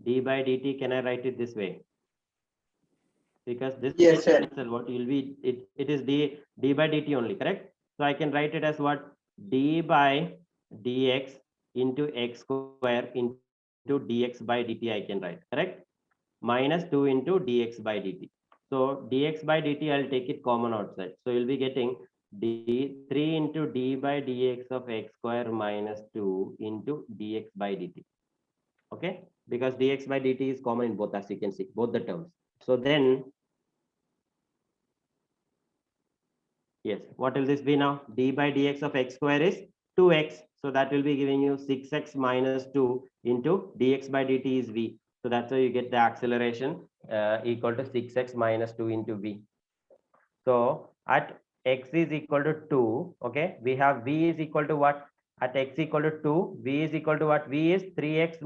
D by dt, can I write it this way? Because this Yes, sir. cancel, what will be, it is d by dt only, correct? So I can write it as what? D by dx into x square into dx by dt, I can write, correct? Minus 2 into dx by dt. So dx by dt, I'll take it common outside. So you'll be getting 3 into d by dx of x square minus 2 into dx by dt. Okay, because dx by dt is common in both, as you can see, both the terms. So then, yes, what will this be now? D by dx of x square is 2x. So that will be giving you 6x minus 2 into dx by dt is v. So that's how you get the acceleration equal to 6x minus 2 into v. So at x is equal to 2, okay, we have v is equal to what? At x equal to 2, v is equal to what? V is 3x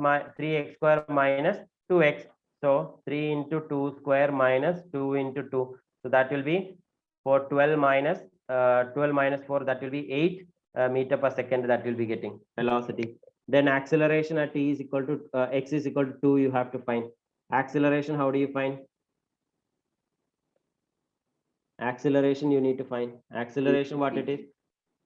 square minus 2x. So 3 into 2 square minus 2 into 2. So that will be for 12 minus 4, that will be 8 meter per second, that will be getting velocity. Then acceleration at t is equal to x is equal to 2, you have to find. Acceleration, how do you find? Acceleration, you need to find. Acceleration, what it is?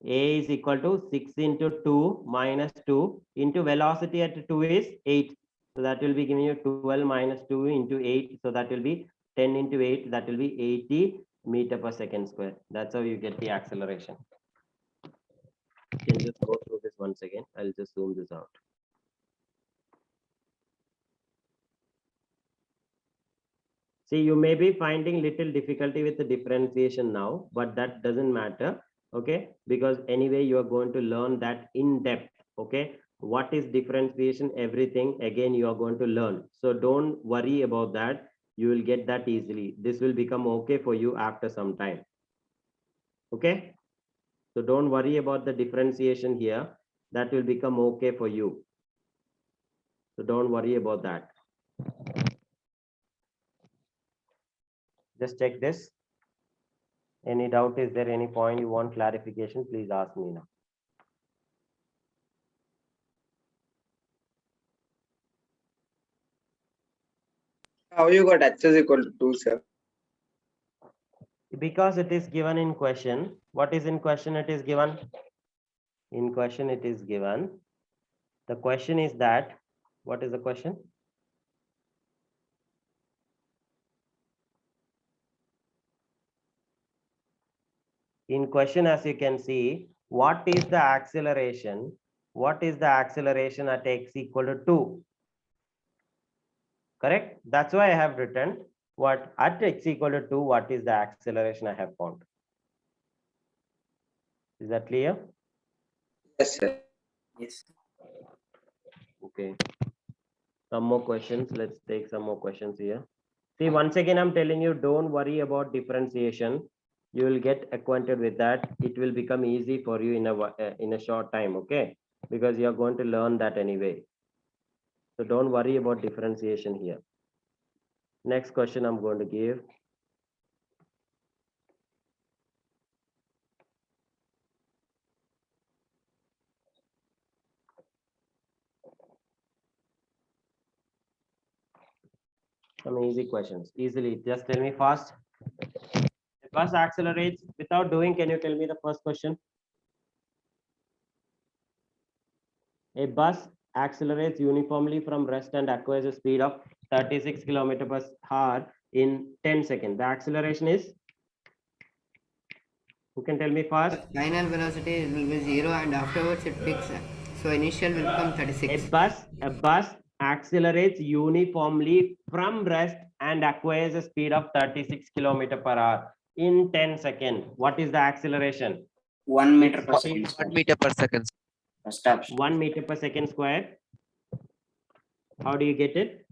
A is equal to 6 into 2 minus 2 into velocity at 2 is 8. So that will be giving you 12 minus 2 into 8. So that will be 10 into 8. That will be 80 meter per second square. That's how you get the acceleration. You can just go through this once again. I'll just zoom this out. See, you may be finding little difficulty with the differentiation now, but that doesn't matter. Okay, because anyway you are going to learn that in depth. Okay, what is differentiation, everything again you are going to learn, so don't worry about that. You will get that easily. This will become okay for you after some time. Okay, so don't worry about the differentiation here. That will become okay for you. So don't worry about that. Just check this. Any doubt? Is there any point you want clarification? Please ask me now. How you got h is equal to 2, sir? Because it is given in question. What is in question? It is given. In question, it is given. The question is that, what is the question? In question, as you can see, what is the acceleration? What is the acceleration at x equal to 2? Correct? That's why I have written what at x equal to 2, what is the acceleration I have found? Is that clear? Yes, sir. Yes. Okay. Some more questions. Let's take some more questions here. See, once again, I'm telling you, don't worry about differentiation. You will get acquainted with that. It will become easy for you in a short time, okay? Because you are going to learn that anyway. So don't worry about differentiation here. Next question I'm going to give. Some easy questions. Easily, just tell me fast. The bus accelerates without doing. Can you tell me the first question? A bus accelerates uniformly from rest and acquires a speed of 36 km/h in 10 seconds. The acceleration is? Who can tell me fast? Final velocity will be 0 and afterwards it picks. So initial will become 36. A bus accelerates uniformly from rest and acquires a speed of 36 km/h in 10 seconds. What is the acceleration? 1 meter per second. 1 meter per second. Stop. 1 meter per second square. How do you get it?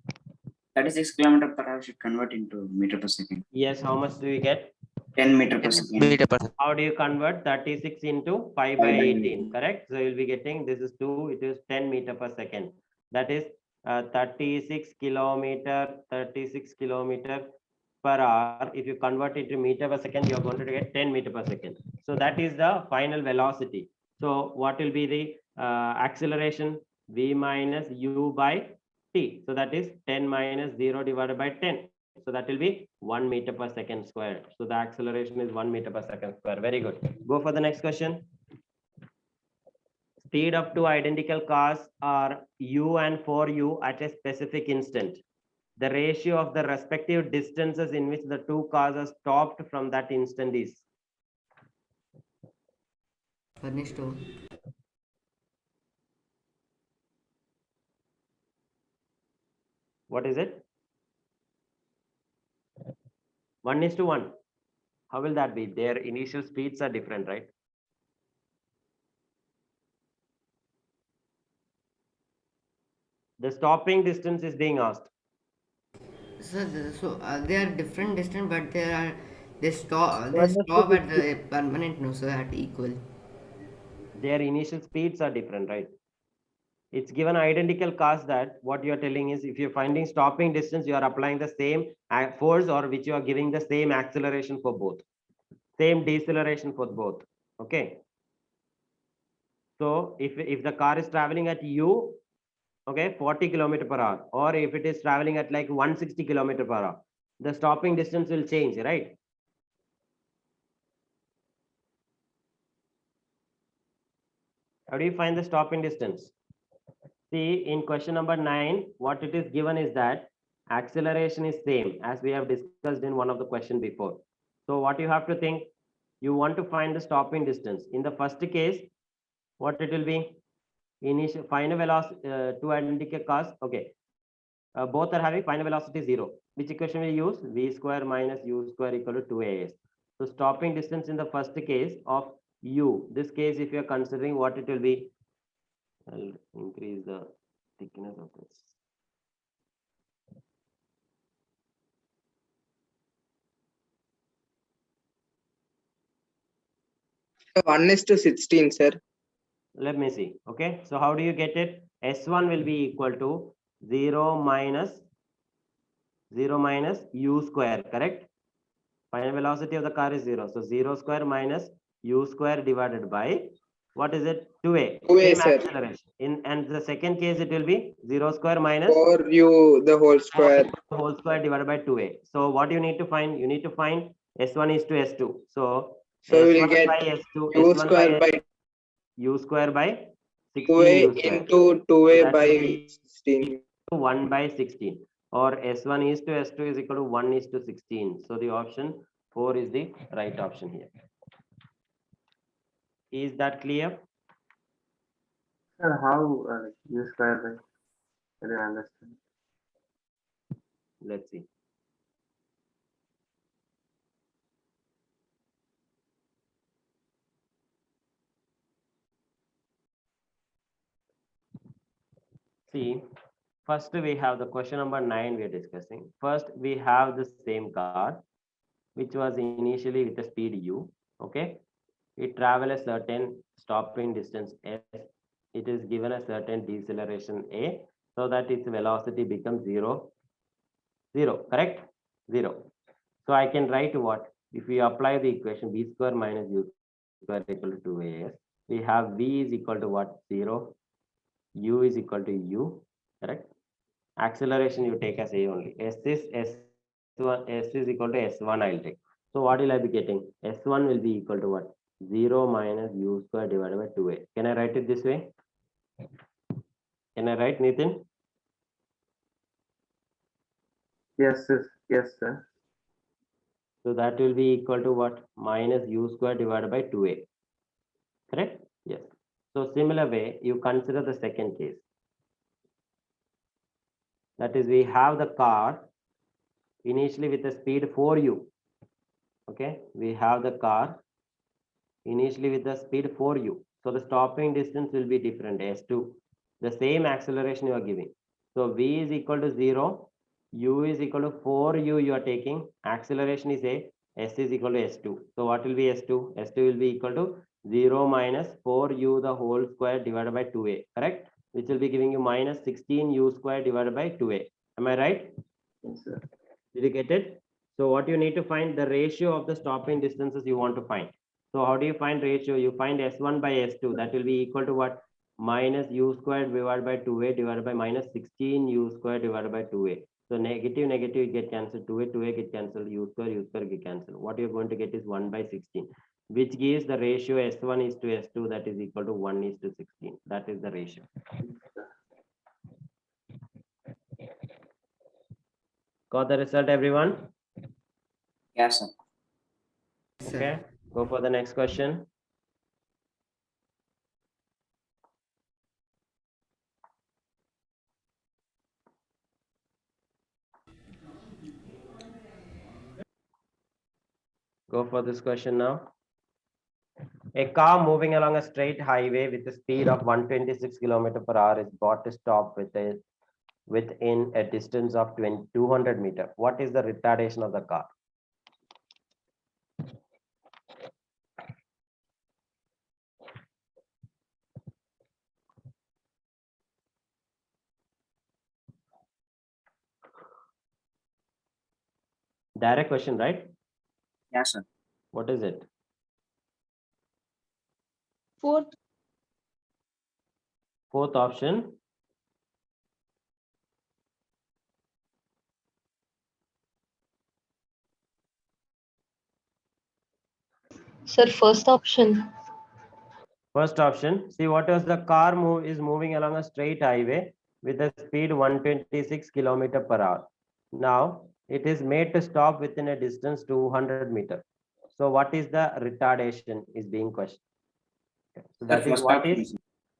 36 kilometer per hour should convert into meter per second. Yes, how much do you get? 10 meter per second. Meter per second. How do you convert 36 into 5 by 18? Correct. So you'll be getting, this is 2, it is 10 meter per second. That is 36 kilometer per hour. If you convert it to meter per second, you're going to get 10 meter per second. So that is the final velocity. So what will be the acceleration? V minus u by t. So that is 10 minus 0 divided by 10. So that will be 1 meter per second square. So the acceleration is 1 meter per second square. Very good. Go for the next question. Speed of two identical cars are u and 4u at a specific instant. The ratio of the respective distances in which the two cars are stopped from that instant is? 1:1. What is it? 1:1. How will that be? Their initial speeds are different, right? The stopping distance is being asked. So they are different distance, but they stop at the permanent, no, so at equal. Their initial speeds are different, right? It's given identical cars. That what you're telling is, if you're finding stopping distance, you are applying the same force, or which you are giving the same acceleration for both, same deceleration for both. Okay. So if the car is traveling at u, okay, 40 km/h, or if it is traveling at like 160 km/h, the stopping distance will change, right? How do you find the stopping distance? See, in question number 9, what it is given is that acceleration is same as we have discussed in one of the question before. So what you have to think, you want to find the stopping distance. In the first case, what it will be? Initial final velocity, two identical cars. Okay. Both are having final velocity 0. Which equation we use? V square minus u square equal to 2as. So stopping distance in the first case of u. This case, if you're considering what it will be, I'll increase the thickness of this. So 1:16, sir. Let me see. Okay, so how do you get it? S1 will be equal to 0 minus u square, correct? Final velocity of the car is 0. So 0 square minus u square divided by, what is it? 2a. 2a, Same sir. acceleration. And the second case, it will be 0 square minus 4u the whole square. whole square divided by 2a. So what you need to find? You need to find S1 is to S2. So So we'll S1 get by S2, u S1 square by u square by 16 2a u square. into So 2a that by will be 16. 1 by 16, or S1 is to S2 is equal to 1 is to 16. So the option 4 is the right option here. Is that clear? Sir, how u square by? I didn't understand. Let's see. See, first we have the question number 9 we are discussing. First, we have the same car, which was initially with a speed u. Okay, it travel a certain stopping distance s. It is given a certain deceleration a, so that its velocity becomes 0, correct? 0. So I can write what? If we apply the equation b square minus u square equal to 2as, we have v is equal to what? 0, u is equal to u, correct? Acceleration you take as a only. S is s1, s is equal to s1 I'll take. So what will I be getting? S1 will be equal to what? 0 minus u square divided by 2a. Can I write it this way? Can I write, Nitin? Yes, sir. Yes, sir. So that will be equal to what? Minus u square divided by 2a. Correct? Yes. So similar way, you consider the second case. That is, we have the car initially with a speed 4u. Okay, we have the car initially with the speed 4u. So the stopping distance will be different, s2. The same acceleration you are giving. So v is equal to 0, u is equal to 4u you are taking. Acceleration is a, s is equal to s2. So what will be s2? s2 will be equal to 0 minus 4u the whole square divided by 2a, correct? Which will be giving you minus 16u square divided by 2a. Am I right? Yes, sir. Did you get it? So what you need to find the ratio of the stopping distances you want to find. So how do you find ratio? You find S1 by S2. That will be equal to what? Minus u squared divided by 2a divided by minus 16 u squared divided by 2a. So negative get cancelled. 2a get cancelled. U square get cancelled. What you're going to get is 1 by 16, which gives the ratio S1 is to S2, that is equal to 1 is to 16. That is the ratio. Got the result, everyone? Yes, sir. Okay, go for the next question. Go for this question now. A car moving along a straight highway with a speed of 126 km/h is brought to stop within a distance of 200 meters. What is the retardation of the car? Direct question, right? Yes, sir. What is it? Fourth option. Sir, first option. First option. See, what is the car is moving along a straight highway with a speed 126 km/h. Now it is made to stop within a distance 200 meters. So what is the retardation is being questioned. So that is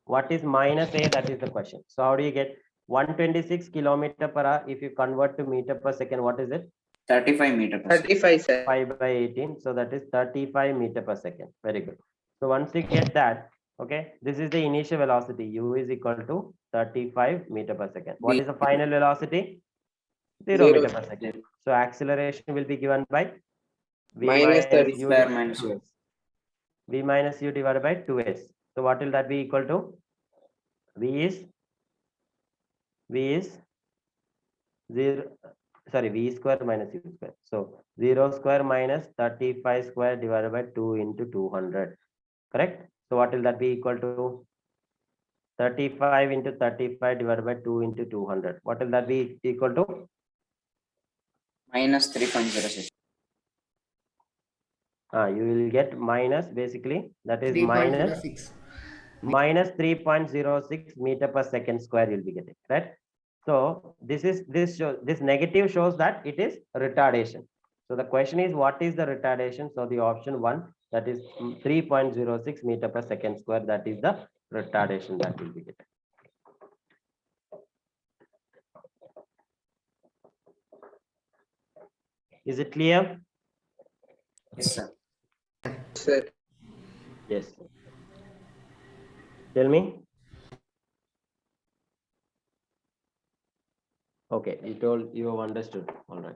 what is minus a, that is the question. So how do you get 126 km/h? If you convert to meter per second, what is it? 35 meter per second. 35, sir. 5 by 18. So that is 35 meter per second. Very good. So once you get that, okay, this is the initial velocity. U is equal to 35 meter per second. What is the final velocity? 0 Zero. meter per second. So acceleration will be given by V Minus minus 30 U square divided minus by 2s. V minus U divided by 2s. So what will that be equal to? V is 0, sorry, V square minus U square. So 0 square minus 35 square divided by 2 into 200. Correct? So what will that be equal to? 35 into 35 divided by 2 into 200. What will that be equal to? minus 3.06. You will get minus, basically, that is minus 3.06. minus 3.06 meter per second square you'll be getting, right? So this negative shows that it is retardation. So the question is, what is the retardation? So the option 1, that is 3.06 meter per second square, that is the retardation that will be getting. Is it clear? Yes, sir. Sir. Yes. Tell me. Okay, you have understood. All right.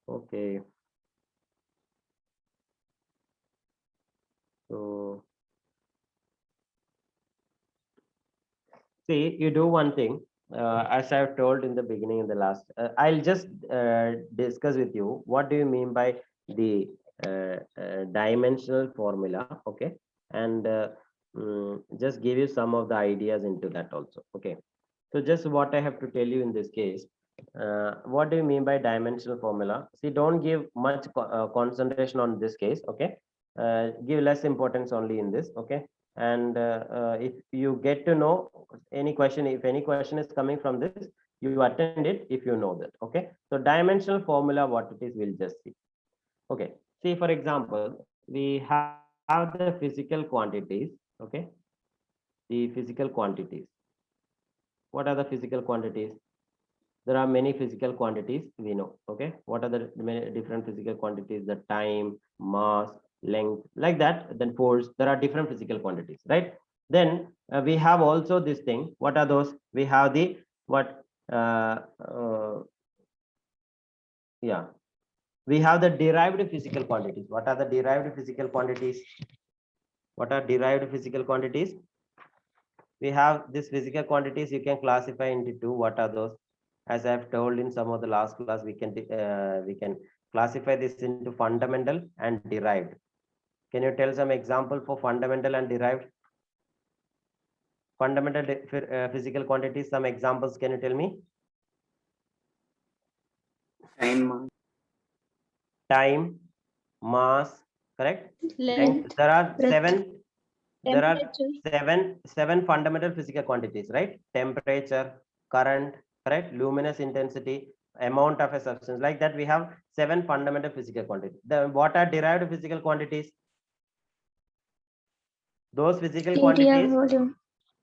Okay. So see, you do one thing. As I've told in the beginning, in the last, I'll just discuss with you what do you mean by the dimensional formula, okay? And just give you some of the ideas into that also, okay? So just what I have to tell you in this case, what do you mean by dimensional formula? See, don't give much concentration on this case, okay? Give less importance only in this, okay? And if you get to know any question, if any question is coming from this, you attend it if you know that, okay? So dimensional formula, what it is, we'll just see. Okay, see, for example, we have the physical quantities, okay? The physical quantities. What are the physical quantities? There are many physical quantities we know, okay? What are the many different physical quantities? The time, mass, length, like that. Then force, there are different physical quantities, right? Then we have also this thing. What are those? We have the what yeah, we have the derived physical quantities. What are the derived physical quantities? What are derived physical quantities? We have these physical quantities, you can classify into two. What are those? As I've told in some of the last class, we can classify this into fundamental and derived. Can you tell some example for fundamental and derived? Fundamental physical quantities, some examples, can you tell me? Time, mass, correct? Length, There are breadth, seven fundamental physical quantities, right? Temperature, current, correct? Luminous intensity, amount of a substance, like that. We have 7 fundamental physical quantities. What are derived physical quantities? Those physical area, quantities, volume.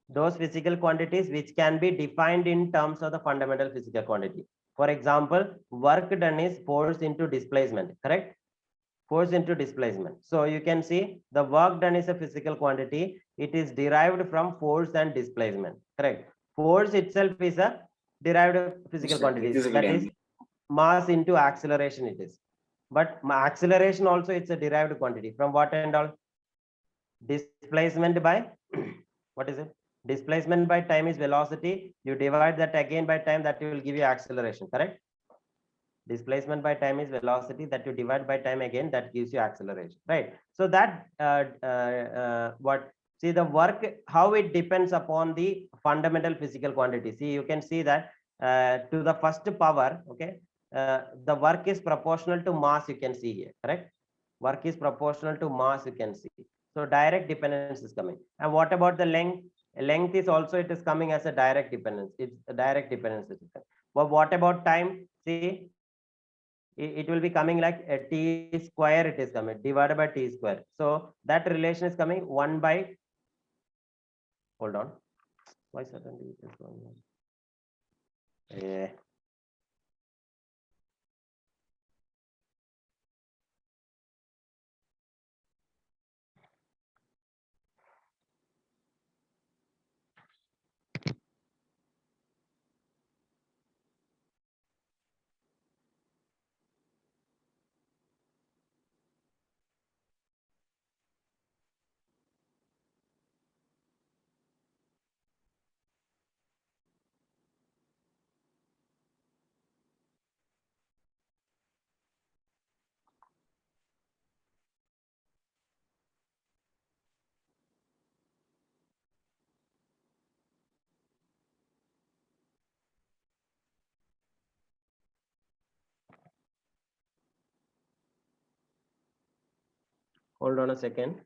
those physical quantities which can be defined in terms of the fundamental physical quantity. For example, work done is force into displacement, correct? Force into displacement. So you can see the work done is a physical quantity. It is derived from force and displacement, correct? Force itself is a derived physical quantity. That is mass into acceleration it is. But acceleration also, it's a derived quantity. From what and all? Displacement by what is it? Displacement by time is velocity. You divide that again by time, that will give you acceleration, correct? Displacement by time is velocity, that you divide by time again, that gives you acceleration, right? So that what, see the work, how it depends upon the fundamental physical quantity. See, you can see that to the first power, okay, the work is proportional to mass, you can see here, correct? Work is proportional to mass, you can see. So direct dependence is coming. And what about the length? Length is also, it is coming as a direct dependence. It's a direct dependence. But what about time? See, it will be coming like a t square, it is coming divided by t square. So that relation is coming 1 by, hold on, why suddenly it is going on? Yeah. Hold on a second.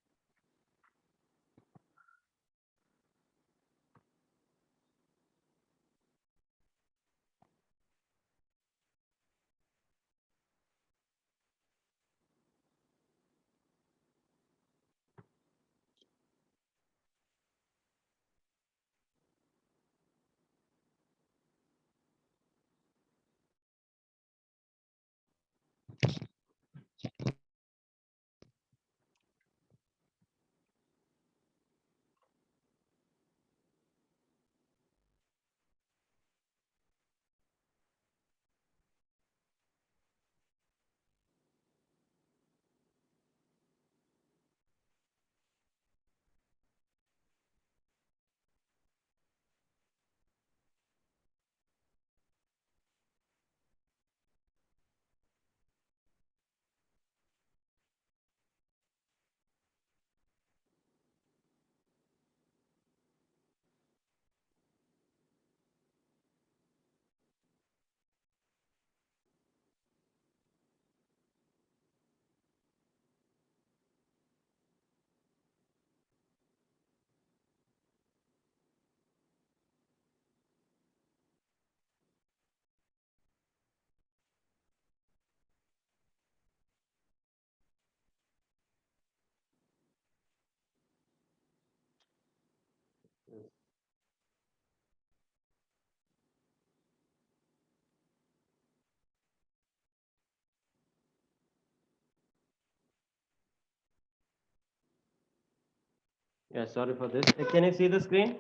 Yeah, sorry for this. Can you see the screen?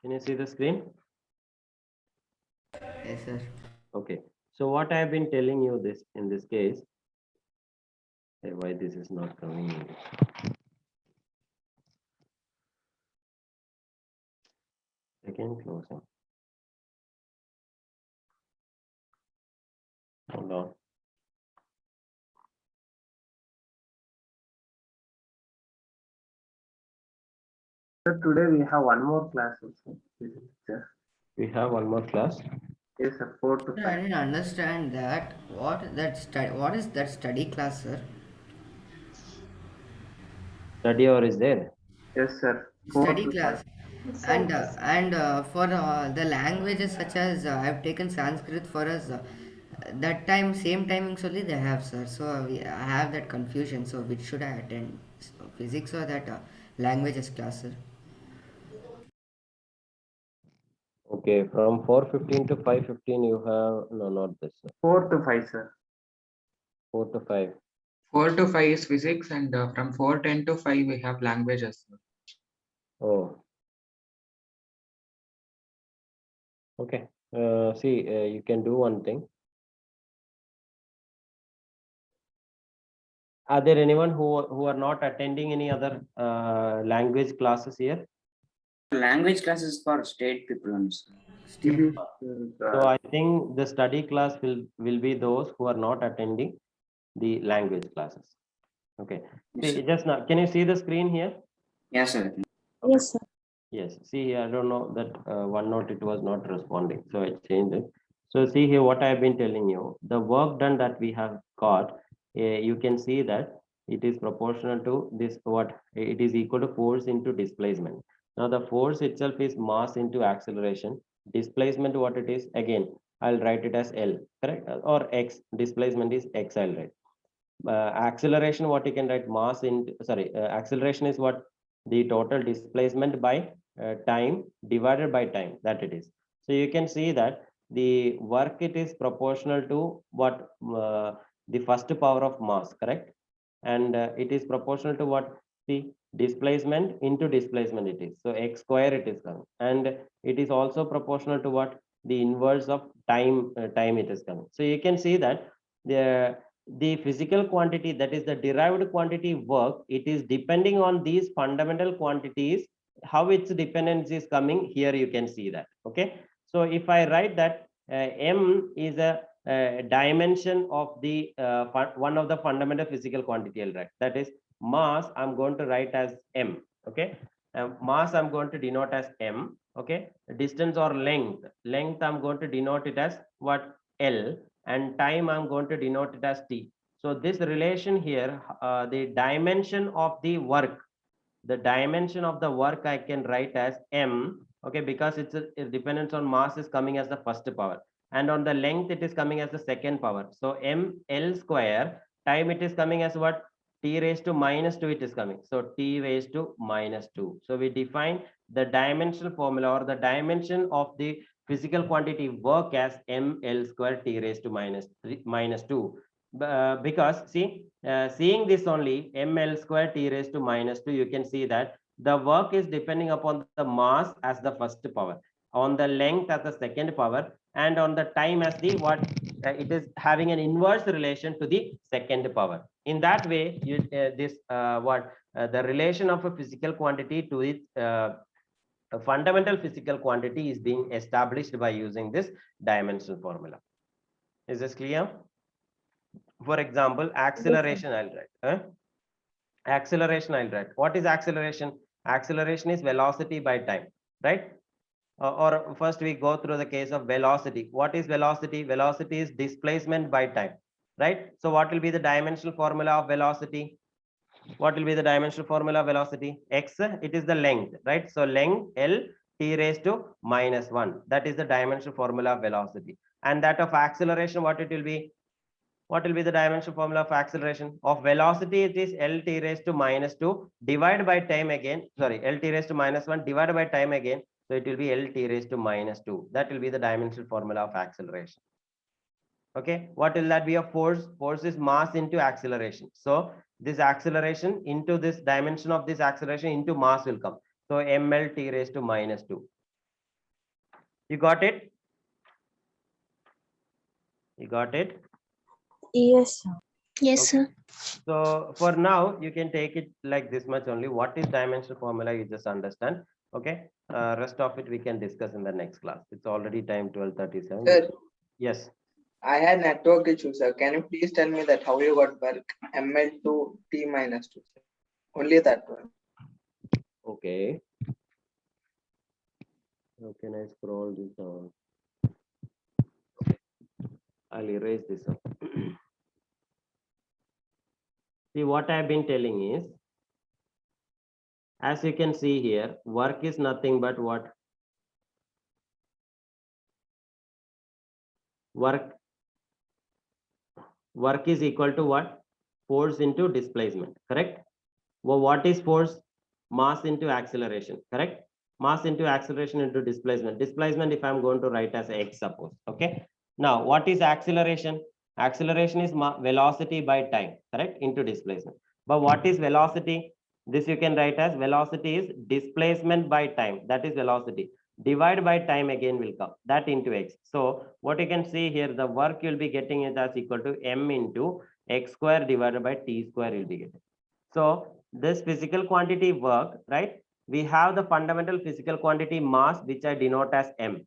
Can you see the screen? Yes, sir. Okay. So what I have been telling you this in this case, why this is not coming in. Second closing. Hold on. So today we have one more class also. We have one more class. Yes, sir. 4 to Sir, 5. I didn't understand that. What is that study class, sir? Study hour is there. Yes, sir. 4 Study to 5. class. And for the languages such as I've taken Sanskrit for us, that time same timings only they have, sir. So I have that confusion. So which should I attend? Physics or that languages class, sir? Okay, from 4:15 to 5:15 you have, no, not this. 4 to 5, sir. 4 to 5. 4 to 5 is physics, and from 4:10 to 5 we have languages. Oh. Okay. See, you can do one thing. Are there anyone who are not attending any other language classes here? Language classes for state people only, sir. So I think the study class will be those who are not attending the language classes. Okay. Yes, See, just now, can you see the screen here? Yes, sir. Yes, sir. Yes. See, I don't know that OneNote it was not responding, so I changed it. So see here what I have been telling you. The work done that we have got, you can see that it is proportional to this. What it is equal to force into displacement. Now the force itself is mass into acceleration. Displacement, what it is, again I'll write it as L, correct, or X. Displacement is X, I'll write. Acceleration, what you can write, mass in, sorry, acceleration is what, the total displacement by time divided by time, that it is. So you can see that the work, it is proportional to what, the first power of mass, correct, and it is proportional to what, the displacement into displacement it is. So x square it is coming, and it is also proportional to what, the inverse of time, time it is coming. So you can see that the physical quantity, that is the derived quantity work, it is depending on these fundamental quantities. How its dependence is coming here, you can see that. Okay, so if I write that m is a dimension of the one of the fundamental physical quantity, I'll write that is mass, I'm going to write as m. Okay, mass I'm going to denote as m. Okay, distance or length I'm going to denote it as what, L, and time I'm going to denote it as t. So this relation here, the dimension of the work, I can write as m, okay, because it dependence on mass is coming as the first power, and on the length it is coming as the second power. So ml square time it is coming as what? T raised to minus 2 it is coming. So t raised to minus 2. So we define the dimensional formula or the dimension of the physical quantity work as ml square t raised to minus 2. Because see, seeing this only ml square t raised to minus 2, you can see that the work is depending upon the mass as the first power, on the length as the second power, and on the time as the what? It is having an inverse relation to the second power. In that way, the relation of a physical quantity to its a fundamental physical quantity is being established by using this dimensional formula. Is this clear? For example, acceleration I'll write. Acceleration I'll write. What is acceleration? Acceleration is velocity by time, right? Or first we go through the case of velocity. What is velocity? Velocity is displacement by time, right? So what will be the dimensional formula of velocity? What will be the dimensional formula of velocity? X, it is the length, right? So length L t raised to minus 1. That is the dimensional formula of velocity. And that of acceleration, what it will be? What will be the dimensional formula of acceleration? Of velocity, it is L t raised to minus 2 divided by time again. Sorry, L t raised to minus 1 divided by time again. So it will be L t raised to minus 2. That will be the dimensional formula of acceleration. Okay, what will that be of force? Force is mass into acceleration. So this acceleration into this dimension of this acceleration into mass will come. So ml t raised to minus 2. You got it? You got it? Yes, sir. Yes, Okay. sir. So for now, you can take it like this much only. What is dimensional formula? You just understand. Okay. Rest of it we can discuss in the next class. It's already time 12:37. Sir, Yes. I had network issue, sir. Can you please tell me that how you got work ml to t minus 2? Only that one. Okay. How can I scroll this down? I'll erase this up. See, what I've been telling is, as you can see here, work is nothing but what? Work is equal to what? Force into displacement, correct? Well, what is force? Mass into acceleration, correct? Mass into acceleration into displacement. Displacement, if I'm going to write as x, suppose, okay? Now, what is acceleration? Acceleration is velocity by time, correct? Into displacement. But what is velocity? This you can write as velocity is displacement by time. That is velocity. Divide by time again will come. That into x. So what you can see here, the work you'll be getting is as equal to m into x square divided by t square you'll be getting. So this physical quantity work, right? We have the fundamental physical quantity mass, which I denote as m.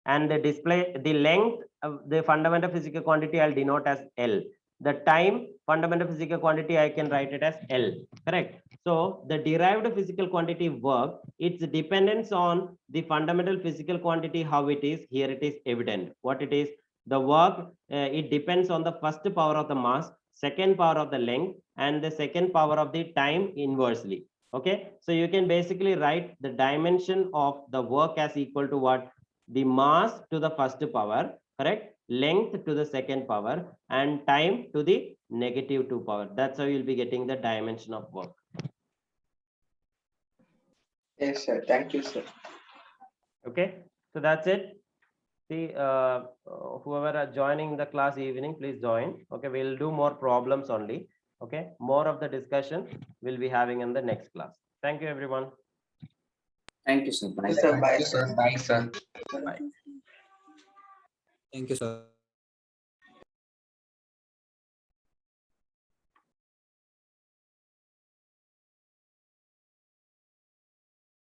And the length of the fundamental physical quantity I'll denote as L. The time fundamental physical quantity I can write it as L, correct? So the derived physical quantity work, its dependence on the fundamental physical quantity, how it is, here it is evident. What it is, the work, it depends on the first power of the mass, second power of the length, and the second power of the time inversely. Okay, so you can basically write the dimension of the work as equal to what? The mass to the first power, correct? Length to the second power, and time to the negative 2 power. That's how you'll be getting the dimension of work. Yes, sir. Thank you, sir. Okay, so that's it. See, whoever are joining the class evening, please join. Okay, we'll do more problems only. Okay, more of the discussion we'll be having in the next class. Thank you, everyone. Thank you, sir. Bye. Yes, sir. Bye, Thank you, sir. sir. Bye, sir. Bye. Thank you, sir.